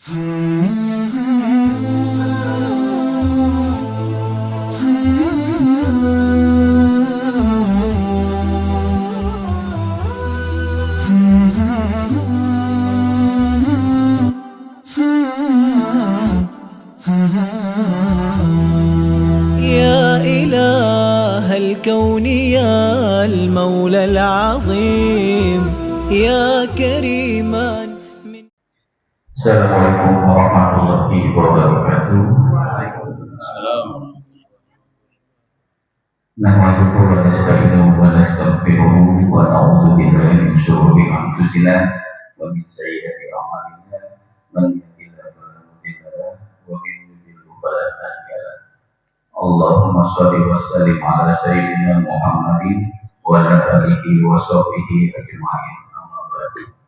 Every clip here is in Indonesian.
يا إله الكون يا المولى العظيم يا كريما Assalamualaikum warahmatullahi wabarakatuh. Nahmaduhu wa nasta'inuhu wa nastaghfiruhu wa na'udzu billahi min shururi anfusina wa min sayyiati a'malina. Man yahdihillahu fala mudilla lahu wa man yudlil fala hadiya lahu. Allahumma shalli wa sallim ala sayyidina Muhammadin wa ala alihi wa sahbihi ajma'in. Amma ba'du.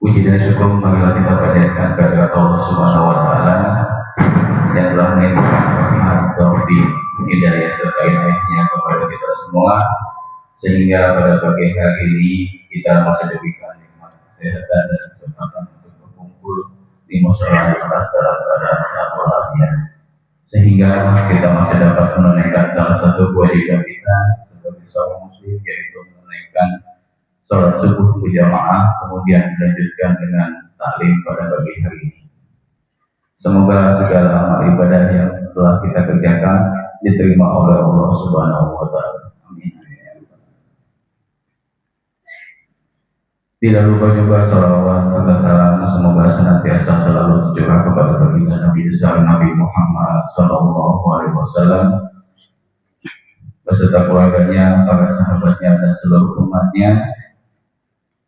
Puji dan syukur marilah kita panjatkan kehadirat Allah Subhanahu wa taala yang telah menitipkan rahmat, taufik, hidayah serta inayahnya kepada kita semua sehingga pada pagi hari ini kita masih diberikan nikmat kesehatan dan kesempatan untuk berkumpul di musala kelas dalam keadaan sehat walafiat sehingga kita masih dapat menunaikan salah satu kewajiban kita sebagai seorang muslim, yaitu menunaikan sholat subuh berjamaah, kemudian dilanjutkan dengan taklim pada pagi hari ini. Semoga segala amal ibadah yang telah kita kerjakan diterima oleh Allah Subhanahu wa taala. Amin. Tidak lupa juga salawat serta salam semoga senantiasa selalu tercurah kepada baginda Nabi besar Nabi Muhammad sallallahu alaihi wasallam beserta keluarganya, para sahabatnya dan seluruh umatnya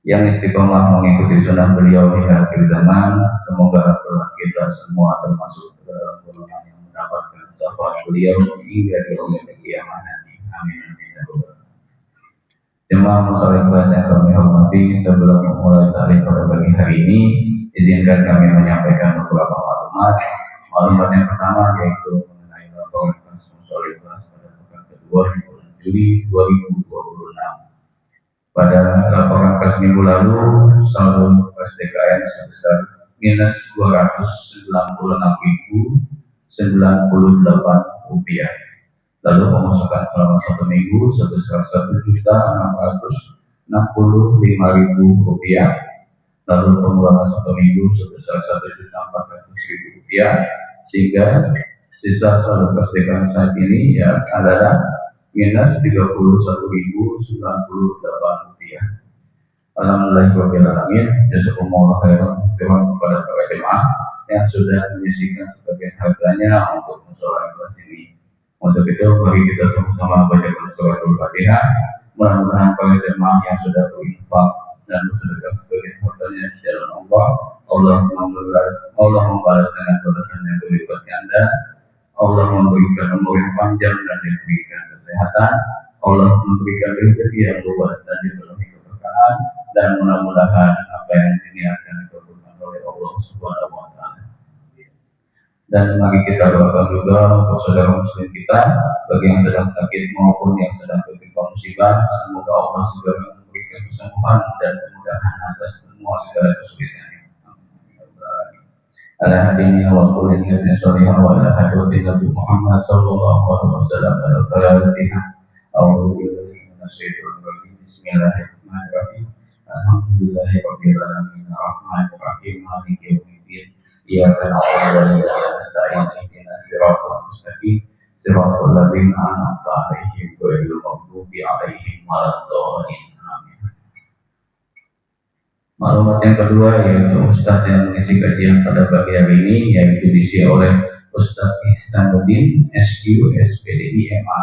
yang istiqomah mengikuti sunnah beliau hingga akhir zaman. Semoga kita semua termasuk dalam golongan yang mendapatkan syafaat beliau hingga di yaumil qiyamah nanti. Amin. Jemaah muslim kelas yang kami hormati, sebelum memulai taklim pada pagi hari ini, izinkan kami menyampaikan beberapa maklumat. Maklumat yang pertama yaitu mengenai laporan kelas muslim kelas pada pekan kedua di bulan Juli 2026. Pada laporan kas minggu lalu, saldo SDKM sebesar minus Rp296.098. Lalu pemasukan selama 1 minggu sebesar Rp1.665.000. Lalu pengeluaran 1 minggu sebesar Rp1.400.000. Sehingga sisa saldo SDKM saat ini adalah minus Rp31.098. Alhamdulillahirrahmanirrahim. Jazakumullah khairan kepada para jemaah yang sudah menyisihkan sebagian hartanya untuk musyawarah kelas ini. Untuk itu mari kita sama-sama bacakan suratul Fatihah. Mudah-mudahan para jemaah yang sudah berinfak dan bersedekah sebagian hartanya di jalan Allah, Allah membalas dengan balasan yang berlipat ganda. Allah memberikan umur yang panjang dan diberikan kesehatan. Allah memberikan rezeki yang luas dan dipenuhi keberkahan, dan mudah-mudahan apa yang diniatkan dikabulkan oleh Allah Subhanahu wa taala. Dan mari kita doakan juga untuk saudara muslim kita, bagi yang sedang sakit maupun yang sedang tertimpa musibah, semoga Allah segera memberikan kesembuhan dan kemudahan atas semua segala kesulitan. Ala hadini wa qul inna salihah wa ala hadwati Nabi Muhammad sallallahu alaihi wasallam al-Fatihah. A'udzu billahi minasyaitonir rajim. Bismillahirrahmanirrahim. Alhamdulillahirabbil alamin arrahmanir rahim maliki yaumiddin. Iyyaka na'budu wa iyyaka nasta'in ihdinas siratal mustaqim siratal ladzina an'amta 'alaihim ghairil maghdubi 'alaihim waladdallin. Amin. Maklumat yang kedua yaitu Ustadz yang mengisi kajian pada pagi hari ini, yaitu diisi oleh Ustadz Ihsanuddin SQ SPDI MA.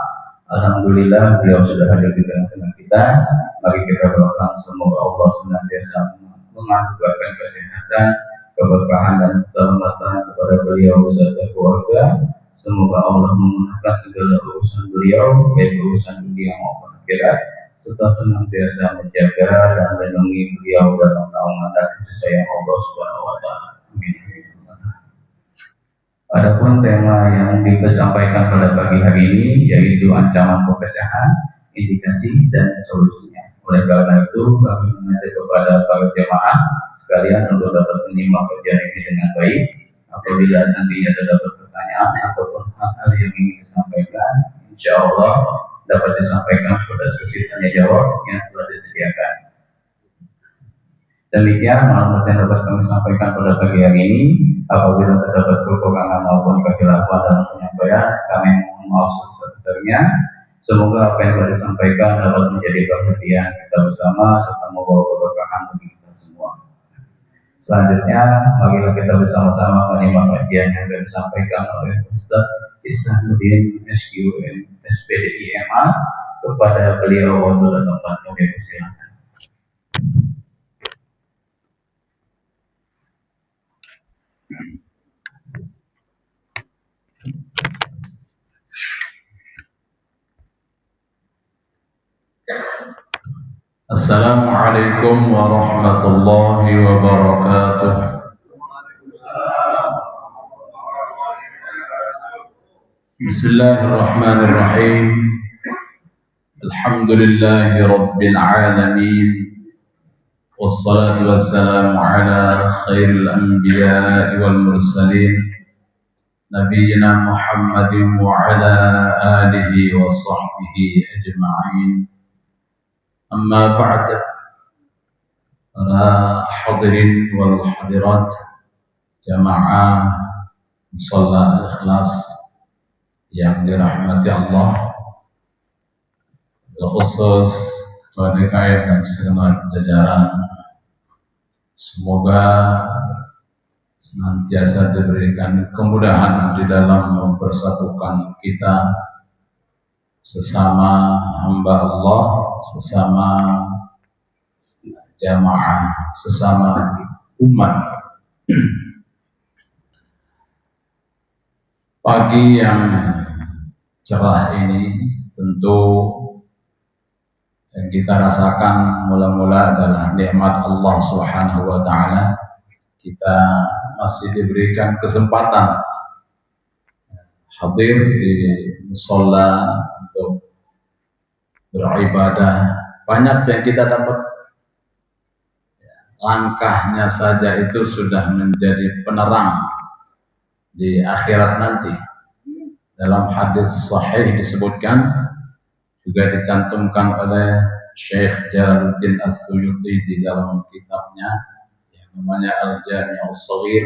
Alhamdulillah beliau sudah hadir di tengah-tengah kita. Mari kita doakan semoga Allah senantiasa menganugerahkan kesehatan, keberkahan dan keselamatan kepada beliau beserta keluarga. Semoga Allah memudahkan segala urusan beliau, baik urusan dunia maupun akhirat, serta senantiasa menjaga dan melindungi beliau dalam naungan dan kasih sayang Allah Subhanahu wa taala. Amin. Adapun tema yang disampaikan pada pagi hari ini yaitu ancaman perpecahan, indikasi dan solusinya. Oleh karena itu kami mengajak kepada para jemaah sekalian untuk dapat menyimak kajian ini dengan baik. Apabila nantinya terdapat pertanyaan ataupun hal-hal yang ingin disampaikan, insya Allah dapat disampaikan pada sesi tanya jawab yang telah disediakan. Demikian maklumat yang dapat kami sampaikan pada pagi hari ini. Apabila terdapat kekurangan maupun kekhilafan dalam penyampaian, kami mohon maaf sebesar-besarnya. Semoga apa yang telah disampaikan dapat menjadi perhatian kita bersama serta membawa keberkahan bagi kita semua. Selanjutnya, marilah kita bersama-sama menyimak kajian yang akan disampaikan oleh Ustaz Ihsanuddin SQM SPDI MA. Kepada beliau waktu dan tempat kami persilakan. Assalamualaikum warahmatullahi wabarakatuh. Bismillahirrahmanirrahim. Alhamdulillahi rabbil alamin. Wassalatu wassalamu ala khairil anbiya'i wal mursalin Nabiyyina Muhammadin wa ala alihi wa sahbihi ajma'in. Amma ba'da, para hadirin wal hadirat jamaah musalla al-ikhlas yang dirahmati Allah, khusus PDKM dan segenap jajaran, semoga senantiasa diberikan kemudahan di dalam mempersatukan kita sesama hamba Allah, sesama jamaah, sesama umat. Pagi yang cerah ini tentu yang kita rasakan mula-mula adalah nikmat Allah Subhanahu wa taala. Kita masih diberikan kesempatan hadir di musholla untuk beribadah. Banyak yang kita dapat, langkahnya saja itu sudah menjadi penerang di akhirat nanti. Dalam hadis sahih disebutkan, juga dicantumkan oleh Syekh Jalaluddin As-Suyuti di dalam kitabnya yang namanya Al-Jami' As-Shaghir.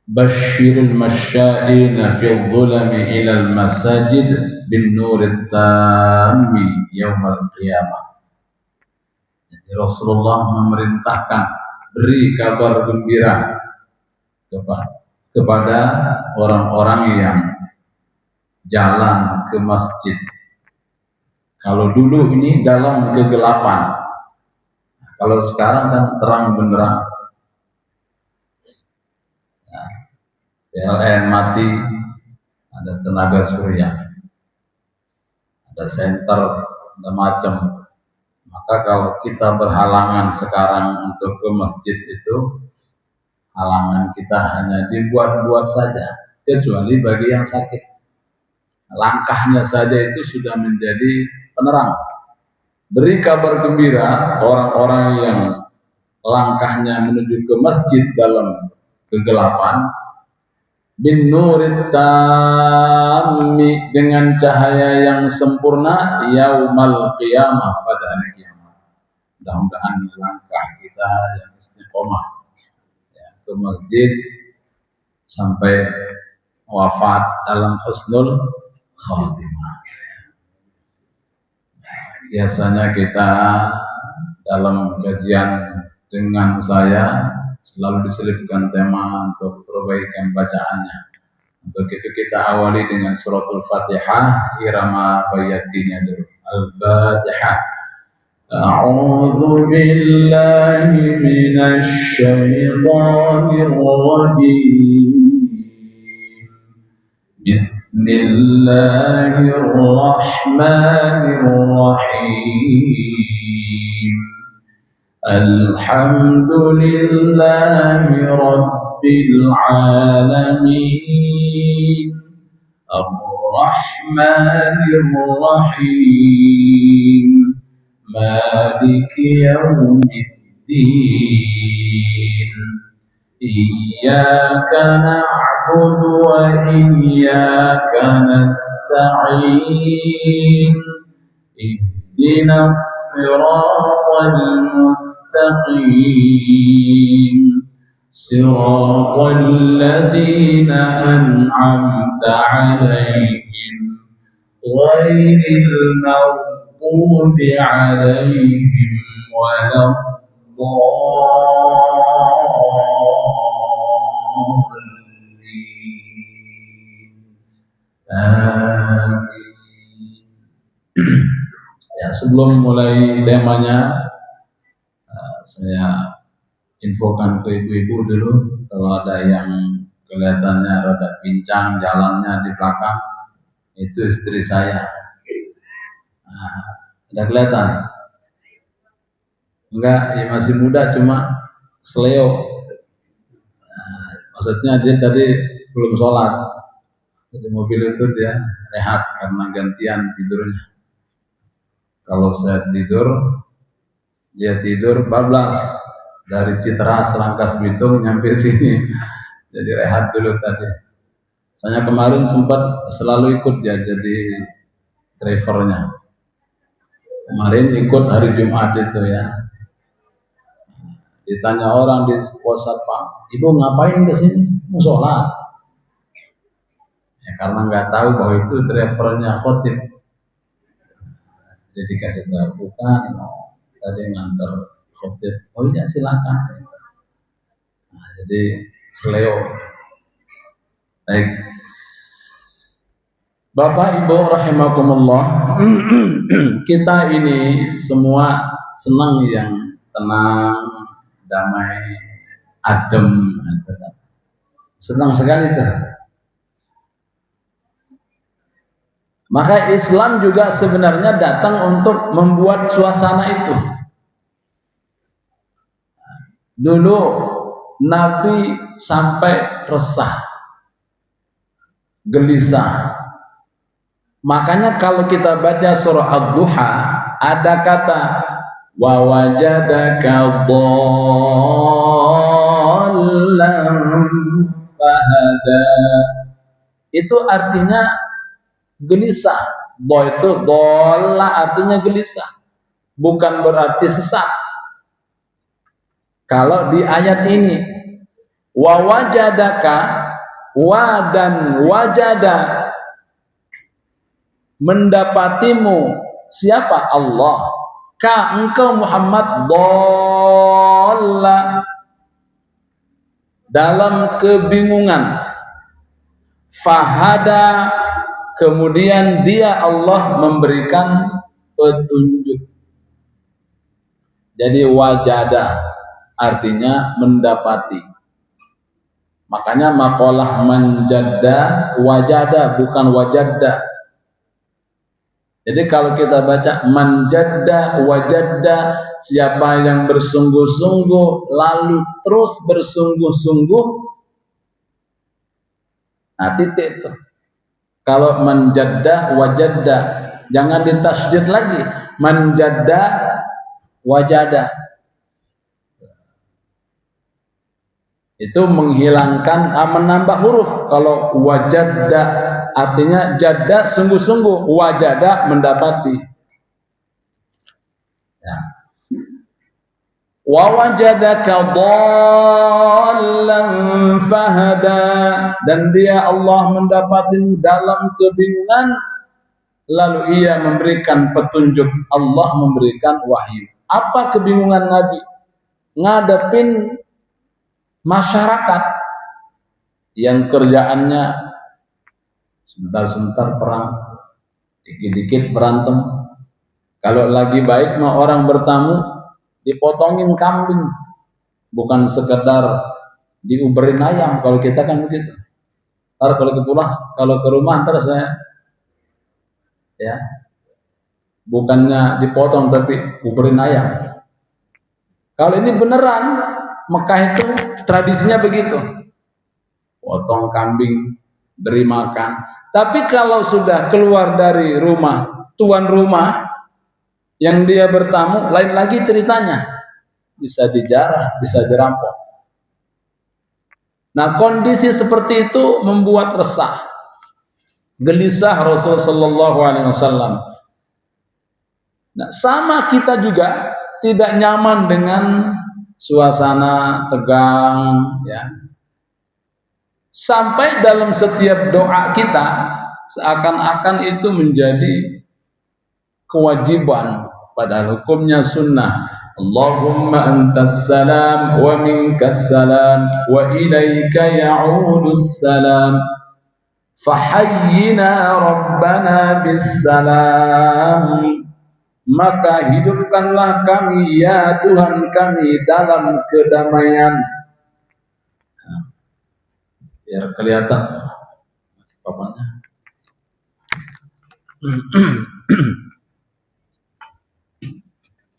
Basyiril masya'ina fi dhulami ilal masajid bin nurit tammi yaumal qiyamah. Jadi Rasulullah memerintahkan, beri kabar gembira kepada orang-orang yang jalan ke masjid. Kalau dulu ini dalam kegelapan, kalau sekarang kan terang benderang. PLN mati, ada tenaga surya, ada senter, ada macam. Maka kalau kita berhalangan sekarang untuk ke masjid itu, halangan kita hanya dibuat-buat saja, kecuali bagi yang sakit. Langkahnya saja itu sudah menjadi penerang. Beri kabar gembira orang-orang yang langkahnya menuju ke masjid dalam kegelapan, bin nurit tammi, dengan cahaya yang sempurna, yaumal qiyamah, pada hari kiamat. Mudah-mudahan langkah kita yang istiqomah ke masjid sampai wafat dalam husnul khatimah. Biasanya kita dalam kajian dengan saya selalu diselipkan tema untuk perbaikan bacaannya. Untuk itu kita awali dengan suratul Fatihah, irama bayatinya dulu. Al-Fatihah. A'udzu billahi minasy syaithanir rajim. Bismillahirrahmanirrahim. Alhamdulillahi rabbil alamin. Ar-Rahmanir Rahim, Maliki Yawmiddin, Iyyaka na'budu wa iyyaka nasta'in, Ihdinas siratal mustaqim, Siratal ladzina an'amta 'alaihim, ghairil maghdubi 'alaihim waladdallin. Amin. Ya, sebelum mulai temanya, saya infokan ke ibu-ibu dulu, kalau ada yang kelihatannya rada pincang jalannya di belakang, itu istri saya. Ada kelihatan? Enggak, ya masih muda, cuma seleo. Maksudnya dia tadi belum sholat, di mobil itu dia rehat karena gantian tidurnya. Kalau saya tidur, dia tidur bablas dari Citras, Rangkas Bitung nyampe sini. Jadi rehat dulu tadi. Soalnya kemarin sempat selalu ikut dia jadi drivernya. Kemarin ikut hari Jumat itu ya. Ditanya orang di pos satpam, "Ibu ngapain ke sini?" "Mau sholat." Ya, karena nggak tahu bahwa itu drivernya khotib. Jadi kasih tahu, "Bukan, tadi nganter khotib." "Oh iya, silakan." Nah, jadi seleo. Baik, Bapak Ibu rahimakumullah, kita ini semua senang yang tenang, damai, adem, senang sekali itu. Maka Islam juga sebenarnya datang untuk membuat suasana itu. Dulu Nabi sampai resah, gelisah. Makanya kalau kita baca surah Ad-Duha, ada kata wa wajadaka dhallan fahada. Itu artinya gelisah. Bo itu dola artinya gelisah, bukan berarti sesat. Kalau di ayat ini wa wajadaka, wa dan wajada, mendapatimu siapa? Allah. Ka engkau Muhammad dola, dalam kebingungan. Fahada, kemudian dia Allah memberikan petunjuk. Jadi wajada artinya mendapati. Makanya maqalah manjadda wajada, bukan wajadda. Jadi kalau kita baca manjadda wajadda, siapa yang bersungguh-sungguh lalu terus bersungguh-sungguh, nah titik itu. Kalau manjadda wajadda, jangan ditasydid lagi, manjadda wajada. Itu menghilangkan, menambah huruf. Kalau wajadda artinya jadda sungguh-sungguh, wajada mendapati. Ya. Wa wajadaka dhallan fahada, dan dia Allah mendapatimu dalam kebingungan, lalu ia memberikan petunjuk. Allah memberikan wahyu. Apa kebingungan Nabi? Ngadepin masyarakat yang kerjaannya sebentar-sebentar perang, dikit-dikit berantem. Kalau lagi baik mah orang bertamu dipotongin kambing, bukan sekedar diuberin ayam. Kalau kita kan begitu. Ntar kalau ke rumah ntar saya ya bukannya dipotong tapi uberin ayam. Kalau ini beneran, Mekah itu tradisinya begitu. Potong kambing, beri makan. Tapi kalau sudah keluar dari rumah tuan rumah yang dia bertamu, lain lagi ceritanya. Bisa dijarah, bisa dirampok. Nah, kondisi seperti itu membuat resah, gelisah Rasul sallallahu alaihi wasallam. Nah, sama kita juga tidak nyaman dengan suasana tegang, ya. Sampai dalam setiap doa kita seakan-akan itu menjadi kewajiban, padahal hukumnya sunnah. Allahumma antas salam wa minkas salam wa ilaika ya'udus salam fahayyina rabbana bis salam, maka hidupkanlah kami ya Tuhan kami dalam kedamaian. Biar kelihatan papannya.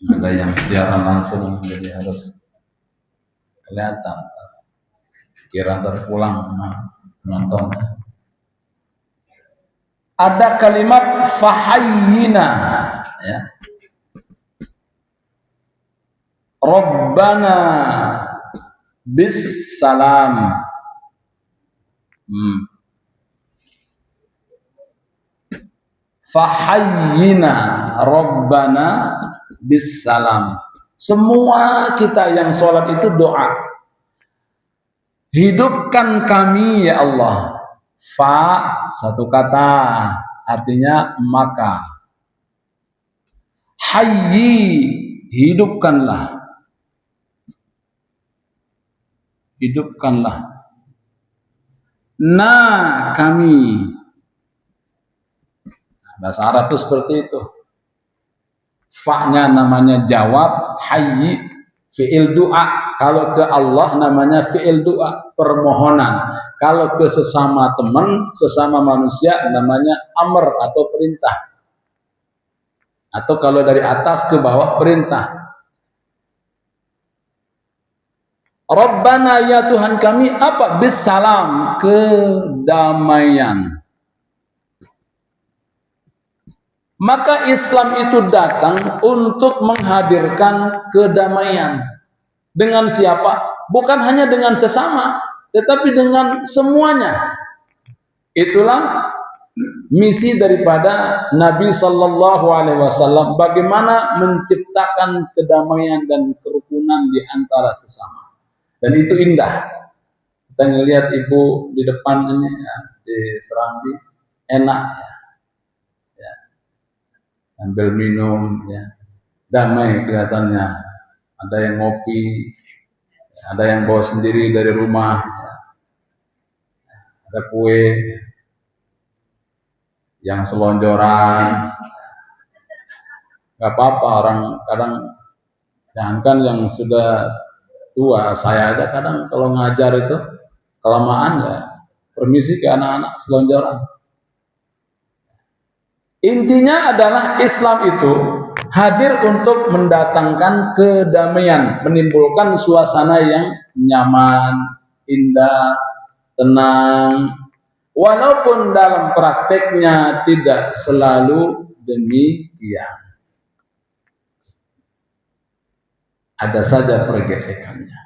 Ada yang siaran langsung, jadi harus kelihatan. Kira terpulang nonton. Ada kalimat fahayyina, ya. Rabbana bis salam. Fahayyina Rabbana bisalam. Semua kita yang sholat itu doa. Hidupkan kami ya Allah. Fa satu kata, artinya maka. Hayyi, hidupkanlah. Hidupkanlah. Nah kami. Bahasa Arab itu seperti itu. Fa-nya namanya jawab, hayyi fi'il doa. Kalau ke Allah namanya fi'il doa, permohonan. Kalau ke sesama teman, sesama manusia namanya amr atau perintah. Atau kalau dari atas ke bawah perintah. Rabbana ya Tuhan kami apa? Bisalam, kedamaian. Maka Islam itu datang untuk menghadirkan kedamaian. Dengan siapa? Bukan hanya dengan sesama, tetapi dengan semuanya. Itulah misi daripada Nabi Sallallahu Alaihi Wasallam, bagaimana menciptakan kedamaian dan kerukunan di antara sesama. Dan itu indah. Kita ngelihat ibu di depan ini, ya, di Serambi, enak, ya. Ambil minum, ya, damai kelihatannya. Ada yang ngopi, ada yang bawa sendiri dari rumah, ya. Ada kue, yang selonjoran. Gak apa-apa, orang kadang jangankan yang sudah tua, saya aja kadang kalau ngajar itu kelamaan ya permisi ke anak-anak selonjoran. Intinya adalah Islam itu hadir untuk mendatangkan kedamaian, menimbulkan suasana yang nyaman, indah, tenang. Walaupun dalam prakteknya tidak selalu demikian. Ada saja pergesekannya.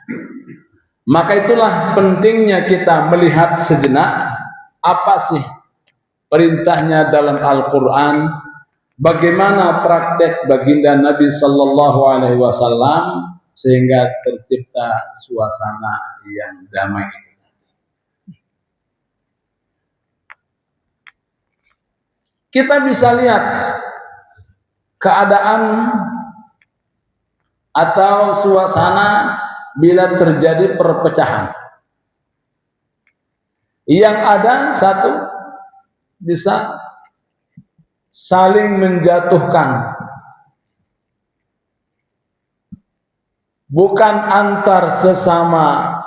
Maka itulah pentingnya kita melihat sejenak apa sih perintahnya dalam Al-Quran, bagaimana praktek baginda Nabi Sallallahu Alaihi Wasallam sehingga tercipta suasana yang damai itu. Kita bisa lihat keadaan atau suasana bila terjadi perpecahan. Yang ada satu bisa saling menjatuhkan. Bukan antar sesama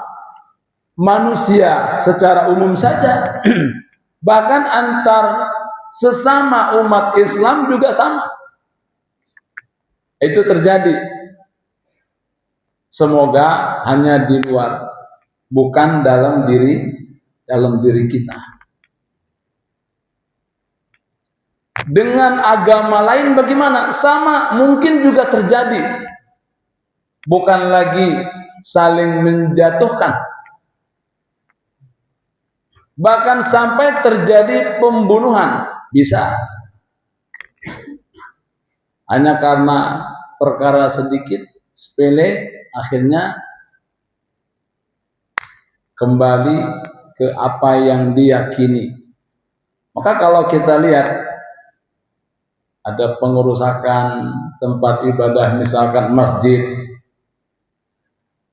manusia secara umum saja, bahkan antar sesama umat Islam juga sama. Itu terjadi. Semoga hanya di luar, bukan dalam diri kita. dengan agama lain bagaimana? Sama, mungkin juga terjadi. Bukan lagi saling menjatuhkan, bahkan sampai terjadi pembunuhan bisa, hanya karena perkara sedikit sepele akhirnya kembali ke apa yang diyakini. Maka kalau kita lihat ada pengerusakan tempat ibadah, misalkan masjid,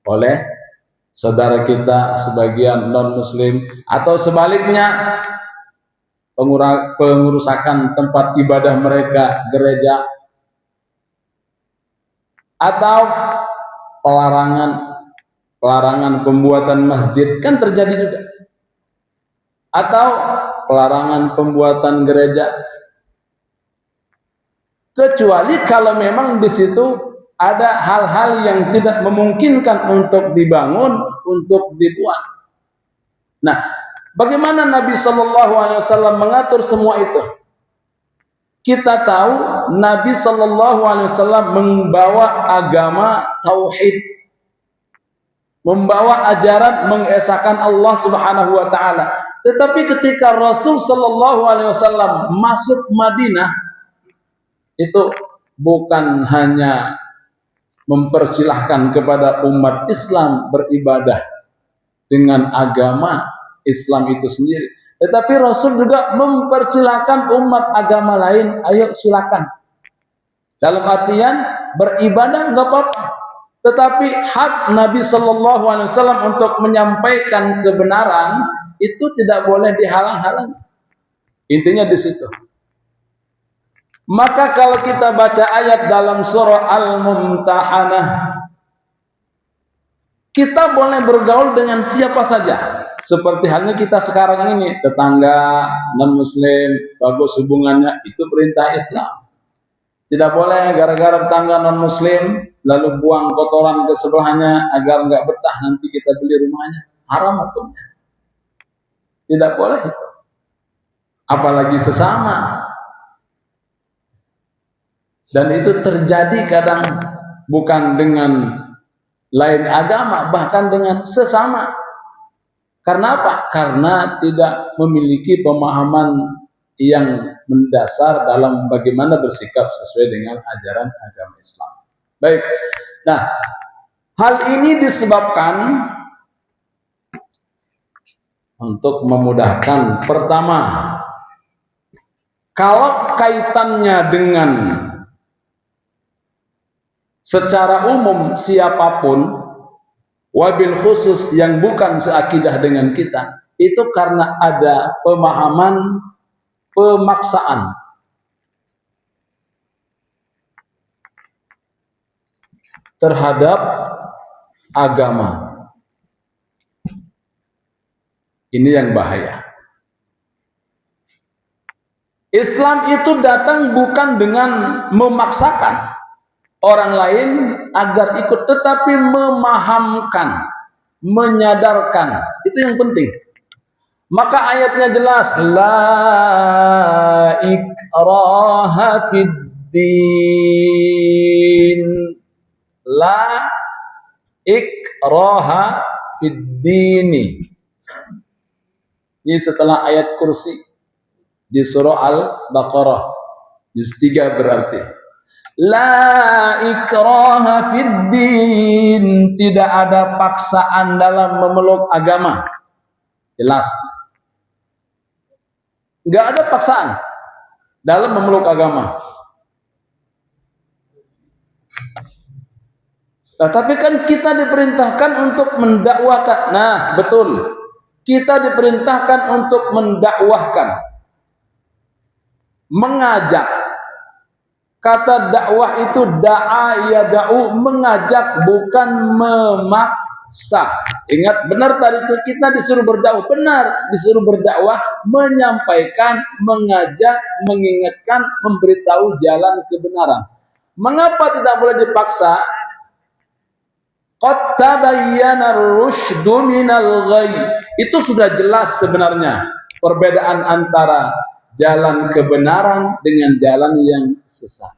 oleh saudara kita sebagian non-muslim, atau sebaliknya pengerusakan tempat ibadah mereka, gereja, atau pelarangan pembuatan masjid, kan terjadi juga, atau pelarangan pembuatan gereja, kecuali kalau memang di situ ada hal-hal yang tidak memungkinkan untuk dibangun, untuk dibuat. Nah, bagaimana Nabi Shallallahu Alaihi Wasallam mengatur semua itu? Kita tahu Nabi Shallallahu Alaihi Wasallam membawa agama tauhid, membawa ajaran mengesahkan Allah Subhanahu Wa Taala. Tetapi ketika Rasul Shallallahu Alaihi Wasallam masuk Madinah, itu bukan hanya mempersilahkan kepada umat Islam beribadah dengan agama Islam itu sendiri, tetapi Rasul juga mempersilahkan umat agama lain, ayo silakan. Dalam artian beribadah nggak apa-apa, tetapi hak Nabi Shallallahu Alaihi Wasallam untuk menyampaikan kebenaran itu tidak boleh dihalang-halangi. Intinya di situ. Maka kalau kita baca ayat dalam surah Al-Mumtahanah, kita boleh bergaul dengan siapa saja. Seperti halnya kita sekarang ini, tetangga non-muslim, bagus hubungannya, itu perintah Islam. Tidak boleh gara-gara tetangga non-muslim lalu buang kotoran ke sebelahnya agar nggak betah nanti kita beli rumahnya. Haram hukumnya. Tidak boleh itu. Apalagi sesama. Dan itu terjadi kadang bukan dengan lain agama, bahkan dengan sesama. Karena apa? Karena tidak memiliki pemahaman yang mendasar dalam bagaimana bersikap sesuai dengan ajaran agama Islam. Baik. Nah, hal ini disebabkan untuk memudahkan. Pertama, kalau kaitannya dengan secara umum siapapun, wabil khusus yang bukan seakidah dengan kita, itu karena ada pemahaman pemaksaan. Terhadap agama. Ini yang bahaya. Islam itu datang bukan dengan memaksakan orang lain agar ikut, tetapi memahamkan, menyadarkan. Itu yang penting. Maka ayatnya jelas, la ikraha fid din. La ikraha fid dini. Ini setelah ayat kursi di surah Al-Baqarah juz 3 berarti. La ikraha fid din, tidak ada paksaan dalam memeluk agama. Jelas. Enggak ada paksaan dalam memeluk agama. Nah, tapi kan kita diperintahkan untuk mendakwahkan. Nah, betul. Kita diperintahkan untuk mendakwahkan. Mengajak. Kata dakwah itu da'a yada'u, mengajak bukan memaksa. Ingat, benar tadi itu kita disuruh berdakwah, benar disuruh berdakwah, menyampaikan, mengajak, mengingatkan, memberitahu jalan kebenaran. Mengapa tidak boleh dipaksa? Qad tabayyana ar-rusydu minal ghayy. Itu sudah jelas sebenarnya perbedaan antara jalan kebenaran dengan jalan yang sesat.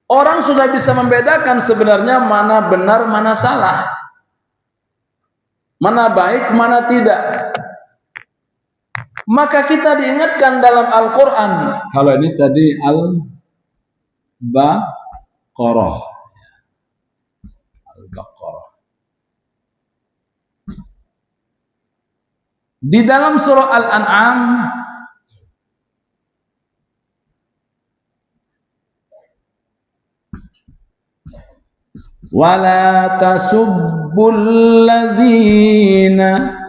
Orang sudah bisa membedakan sebenarnya mana benar, mana salah, mana baik, mana tidak. Maka kita diingatkan dalam Al-Quran. Kalau ini tadi Al-Baqarah. Al-Baqarah. Di dalam surah Al-An'am wala tasubbul ladzina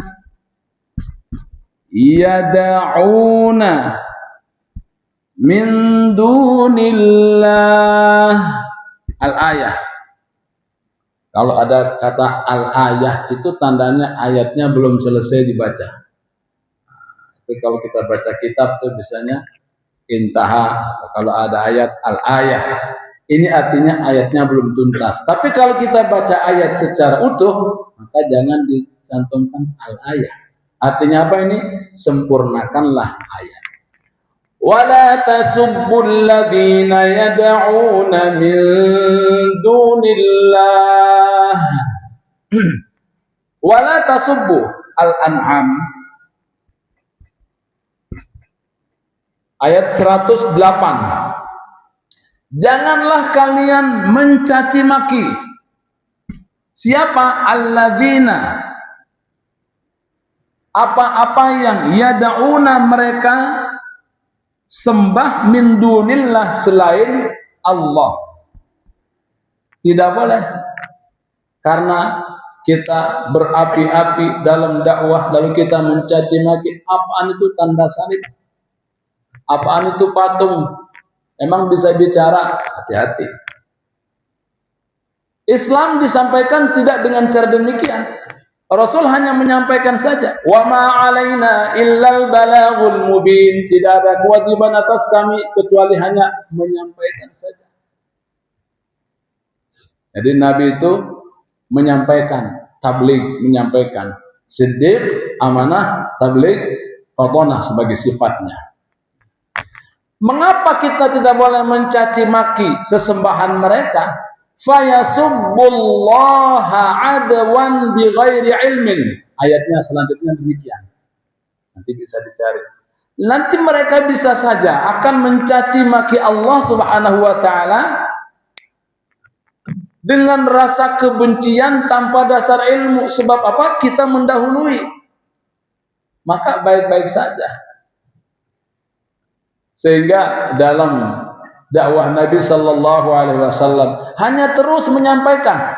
yad'una min dunillah. Al-ayah. Kalau ada kata al-ayah itu tandanya ayatnya belum selesai dibaca. Itu kalau kita baca kitab tuh biasanya intaha, atau kalau ada ayat al-ayah, ini artinya ayatnya belum tuntas. Tapi kalau kita baca ayat secara utuh, maka jangan dicantumkan al-ayah. Artinya apa ini? Sempurnakanlah ayat. Wala tasubbul ladzina yad'una min dunillah. Wala tasubbu. Al-An'am ayat 108. Janganlah kalian mencaci maki. Siapa? Alladzina, apa-apa yang yad'una mereka sembah min dunillah selain Allah. Tidak boleh. Karena kita berapi-api dalam dakwah lalu kita mencaci maki. Apaan itu tanda salib? Apaan itu patung? Emang bisa bicara? Hati-hati. Islam disampaikan tidak dengan cara demikian. Rasul hanya menyampaikan saja. Wa ma 'alaina illal balaghul mubin. Tidak ada kewajiban atas kami kecuali hanya menyampaikan saja. Jadi Nabi itu menyampaikan, tabligh, menyampaikan. Siddiq, amanah, tabligh, fatonah sebagai sifatnya. Mengapa kita tidak boleh mencaci maki sesembahan mereka? Fayasubbullaha adwan bighairi ilmin. Ayatnya selanjutnya demikian. Nanti bisa dicari. Nanti mereka bisa saja akan mencaci maki Allah Subhanahu wa taala dengan rasa kebencian tanpa dasar ilmu. Sebab apa? Kita mendahului. Maka baik-baik saja. Sehingga dalam dakwah Nabi sallallahu alaihi wasallam hanya terus menyampaikan.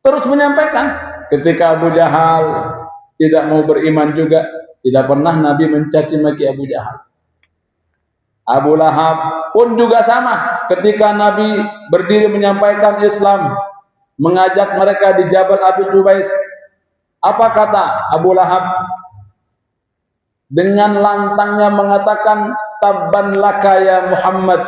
Terus menyampaikan. Ketika Abu Jahal tidak mau beriman juga, tidak pernah Nabi mencaci maki Abu Jahal. Abu Lahab pun juga sama. Ketika Nabi berdiri menyampaikan Islam, mengajak mereka di Jabal Abi Qubais, apa kata Abu Lahab? Dengan lantangnya mengatakan, tabban laka ya Muhammad,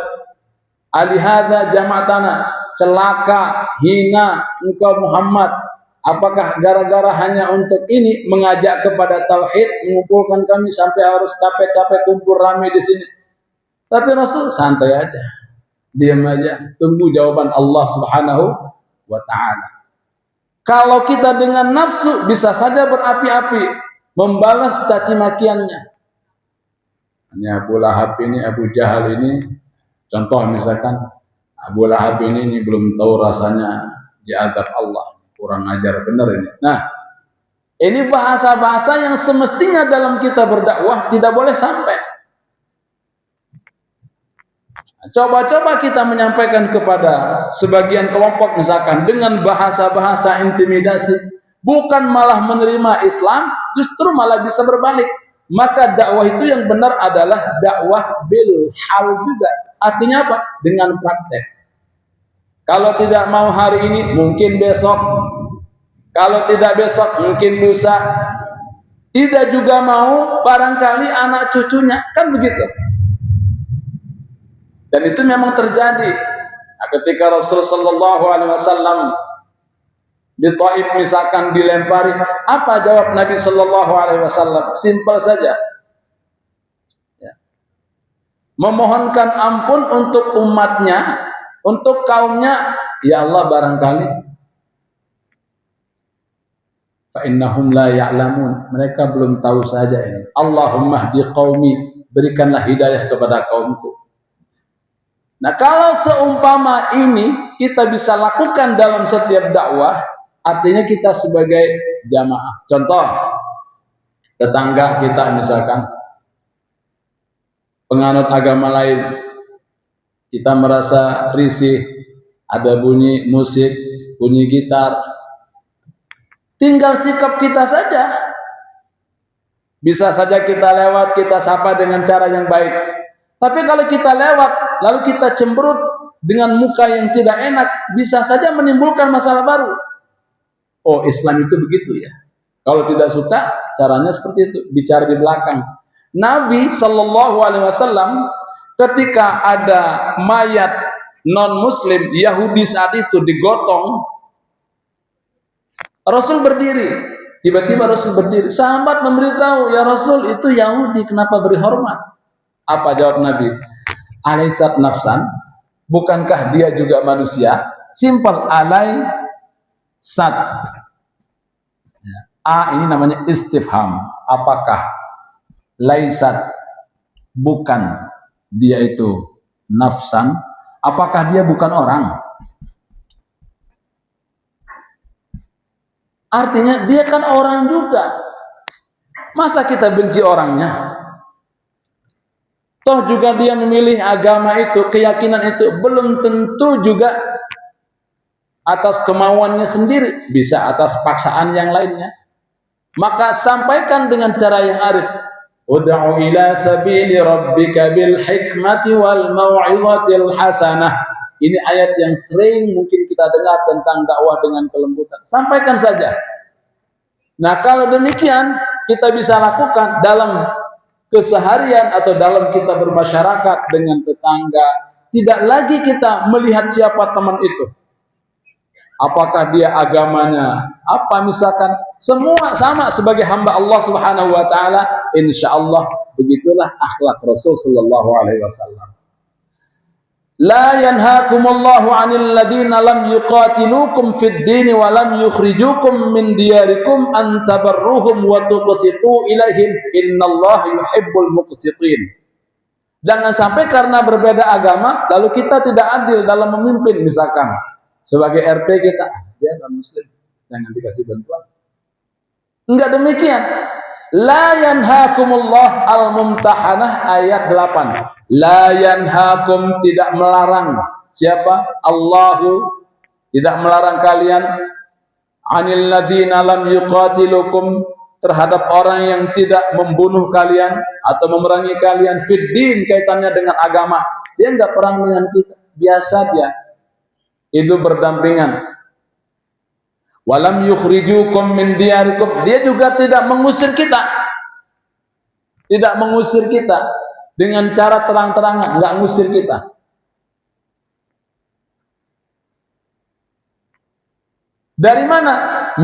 alihada jama'tana, celaka, hina engkau Muhammad. Apakah gara-gara hanya untuk ini mengajak kepada tauhid, mengumpulkan kami sampai harus capek-capek kumpul ramai di sini? Tapi Rasul santai aja, diam aja, tunggu jawaban Allah Subhanahu wa ta'ala. Kalau kita dengan nafsu bisa saja berapi-api membalas caci makiannya. Ini Abu Lahab ini, Abu Jahal ini, contoh misalkan Abu Lahab ini belum tahu rasanya diadab Allah, kurang ajar benar ini. Nah, ini bahasa-bahasa yang semestinya dalam kita berdakwah tidak boleh sampai. Coba-coba kita menyampaikan kepada sebagian kelompok misalkan dengan bahasa-bahasa intimidasi, bukan malah menerima Islam, justru malah bisa berbalik. Maka dakwah itu yang benar adalah dakwah bil hal juga. Artinya apa? Dengan praktek. Kalau tidak mau hari ini, mungkin besok. Kalau tidak besok, mungkin lusa. Tidak juga mau, barangkali anak cucunya. Kan begitu. Dan itu memang terjadi. Nah, ketika Rasulullah SAW Di Taif misalkan dilempari, apa jawab Nabi Shallallahu Alaihi Wasallam? Simpel saja, ya. Memohonkan ampun untuk umatnya, untuk kaumnya. Ya Allah, barangkali fa innahum la ya'lamun, mereka belum tahu saja ini. Allahumma hdi qaumi, berikanlah hidayah kepada kaumku. Nah, kalau seumpama ini kita bisa lakukan dalam setiap dakwah, artinya kita sebagai jamaah. Contoh, tetangga kita misalkan penganut agama lain, kita merasa risih, ada bunyi musik, bunyi gitar, tinggal sikap kita saja. Bisa saja kita lewat, kita sapa dengan cara yang baik. Tapi kalau kita lewat, lalu kita cemberut dengan muka yang tidak enak, bisa saja menimbulkan masalah baru. Oh, Islam itu begitu ya. Kalau tidak suka, caranya seperti itu, bicara di belakang. Nabi Shallallahu Alaihi Wasallam ketika ada mayat non-Muslim Yahudi saat itu digotong, Rasul berdiri. Tiba-tiba Rasul berdiri. Sahabat memberitahu, ya Rasul, itu Yahudi, kenapa beri hormat? Apa jawab Nabi? Alaisat nafsan, bukankah dia juga manusia? Simpel, alaisat. A ini namanya istifham. Apakah? Laisat, bukan dia itu nafsan? Apakah dia bukan orang? Artinya dia kan orang juga. Masa kita benci orangnya? Toh juga dia memilih agama itu, keyakinan itu, belum tentu juga atas kemauannya sendiri, bisa atas paksaan yang lainnya. Maka sampaikan dengan cara yang arif. Ud'u ila sabili rabbika bil hikmati wal mau'izatil hasanah. Ini ayat yang sering mungkin kita dengar tentang dakwah dengan kelembutan. Sampaikan saja. Nah, kalau demikian kita bisa lakukan dalam keseharian atau dalam kita bermasyarakat dengan tetangga. Tidak lagi kita melihat siapa teman itu, apakah dia agamanya apa, misalkan semua sama sebagai hamba Allah Subhanahu wa taala. Insyaallah begitulah akhlak Rasul sallallahu alaihi wasallam. La yanhaakumullahu 'anil ladzina lam yuqatilukum fid din wa lam yukhrijukum min diyarikum an tabarruhum wa tuqsitu ilaihim innallaha yuhibbul muqsitin. Jangan sampai karena berbeda agama lalu kita tidak adil dalam memimpin. Misalkan sebagai RT kita, dia non muslim, jangan dikasih bantuan. Enggak demikian. La yanhaakumullah al-mumtahanah ayat 8. La yanhaakum, tidak melarang. Siapa? Allahu tidak melarang kalian. Anil ladzina lam yuqatilukum, terhadap orang yang tidak membunuh kalian atau memerangi kalian fid din, kaitannya dengan agama. Dia enggak perang dengan kita, biasa dia hidup berdampingan. Walam yukhrijukum min diyarikum, dia juga tidak mengusir kita. Tidak mengusir kita dengan cara terang-terangan, enggak ngusir kita. Dari mana?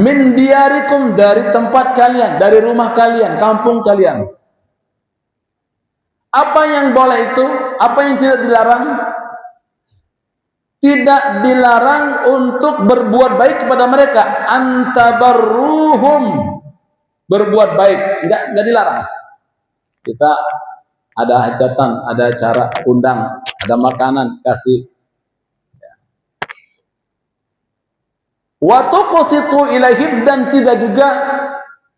Min diyarikum, dari tempat kalian, dari rumah kalian, kampung kalian. Apa yang boleh itu? Apa yang tidak dilarang? Tidak dilarang untuk berbuat baik kepada mereka. Antabarruhum, berbuat baik, enggak dilarang. Kita ada hajatan, ada acara, undang, ada makanan, kasih. Wa tuqsitu ilaihim, dan tidak juga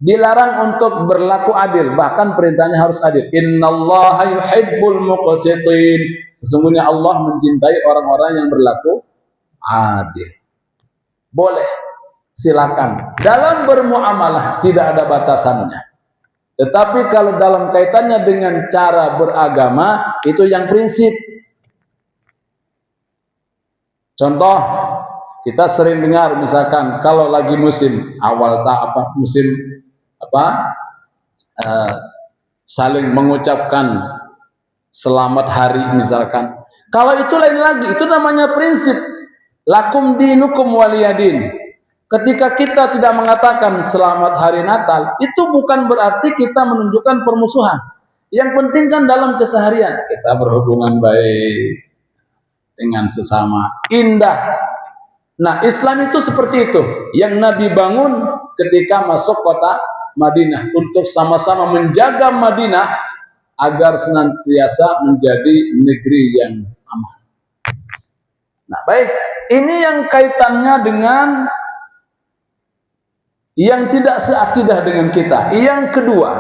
dilarang untuk berlaku adil, bahkan perintahnya harus adil. Innallaha yuhibbul muqsitin, sesungguhnya Allah mencintai orang-orang yang berlaku adil. Boleh, silakan. Dalam bermuamalah tidak ada batasannya. Tetapi kalau dalam kaitannya dengan cara beragama, itu yang prinsip. Contoh, kita sering dengar misalkan kalau lagi musim saling mengucapkan selamat hari misalkan. Kalau itu lain lagi, itu namanya prinsip. Lakum dinukum waliyadin. Ketika kita tidak mengatakan selamat hari Natal, itu bukan berarti kita menunjukkan permusuhan. Yang penting kan dalam keseharian kita berhubungan baik dengan sesama, indah. Nah, Islam itu seperti itu. Yang Nabi bangun ketika masuk kota Madinah untuk sama-sama menjaga Madinah agar senantiasa menjadi negeri yang aman. Nah, baik, ini yang kaitannya dengan yang tidak seakidah dengan kita. Yang kedua,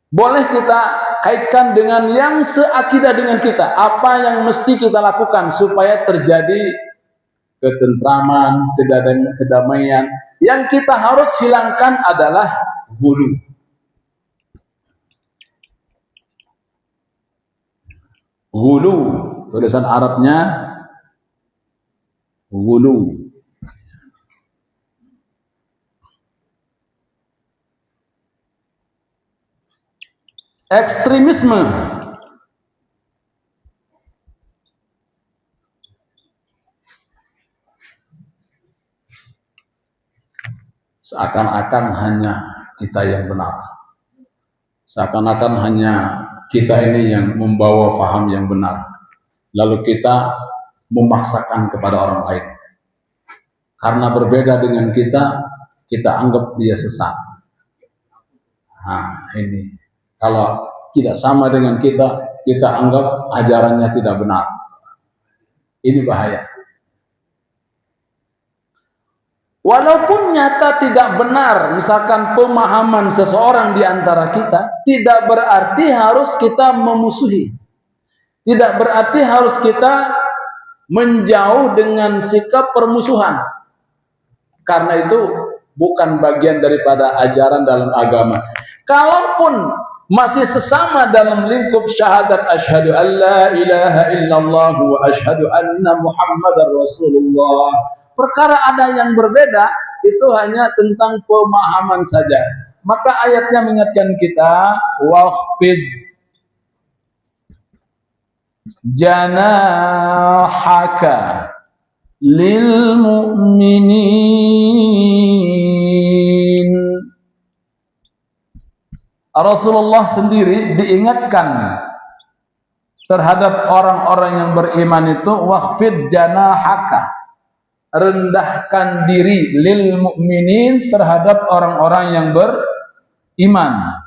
boleh kita kaitkan dengan yang seakidah dengan kita. Apa yang mesti kita lakukan supaya terjadi ketentraman, kedamaian. Yang kita harus hilangkan adalah ghulu. Ghulu, tulisan Arabnya ghulu. Ekstremisme. Seakan-akan hanya kita yang benar. Seakan-akan hanya kita ini yang membawa faham yang benar. Lalu kita memaksakan kepada orang lain. Karena berbeda dengan kita anggap dia sesat. Nah, ini. Kalau tidak sama dengan kita anggap ajarannya tidak benar. Ini bahaya. Walaupun nyata tidak benar, misalkan pemahaman seseorang di antara kita, tidak berarti harus kita memusuhi. Tidak berarti harus kita menjauh dengan sikap permusuhan. Karena itu bukan bagian daripada ajaran dalam agama. Kalaupun masih sesama dalam lingkup syahadat asyhadu an la ilaha illallah wa asyhadu anna muhammadar rasulullah, perkara ada yang berbeda, itu hanya tentang pemahaman saja. Maka ayatnya mengingatkan kita, waqfid janahaka lil mu'minin. Rasulullah sendiri diingatkan terhadap orang-orang yang beriman itu, waqfid janahaka, rendahkan diri lil mu'minin, terhadap orang-orang yang beriman.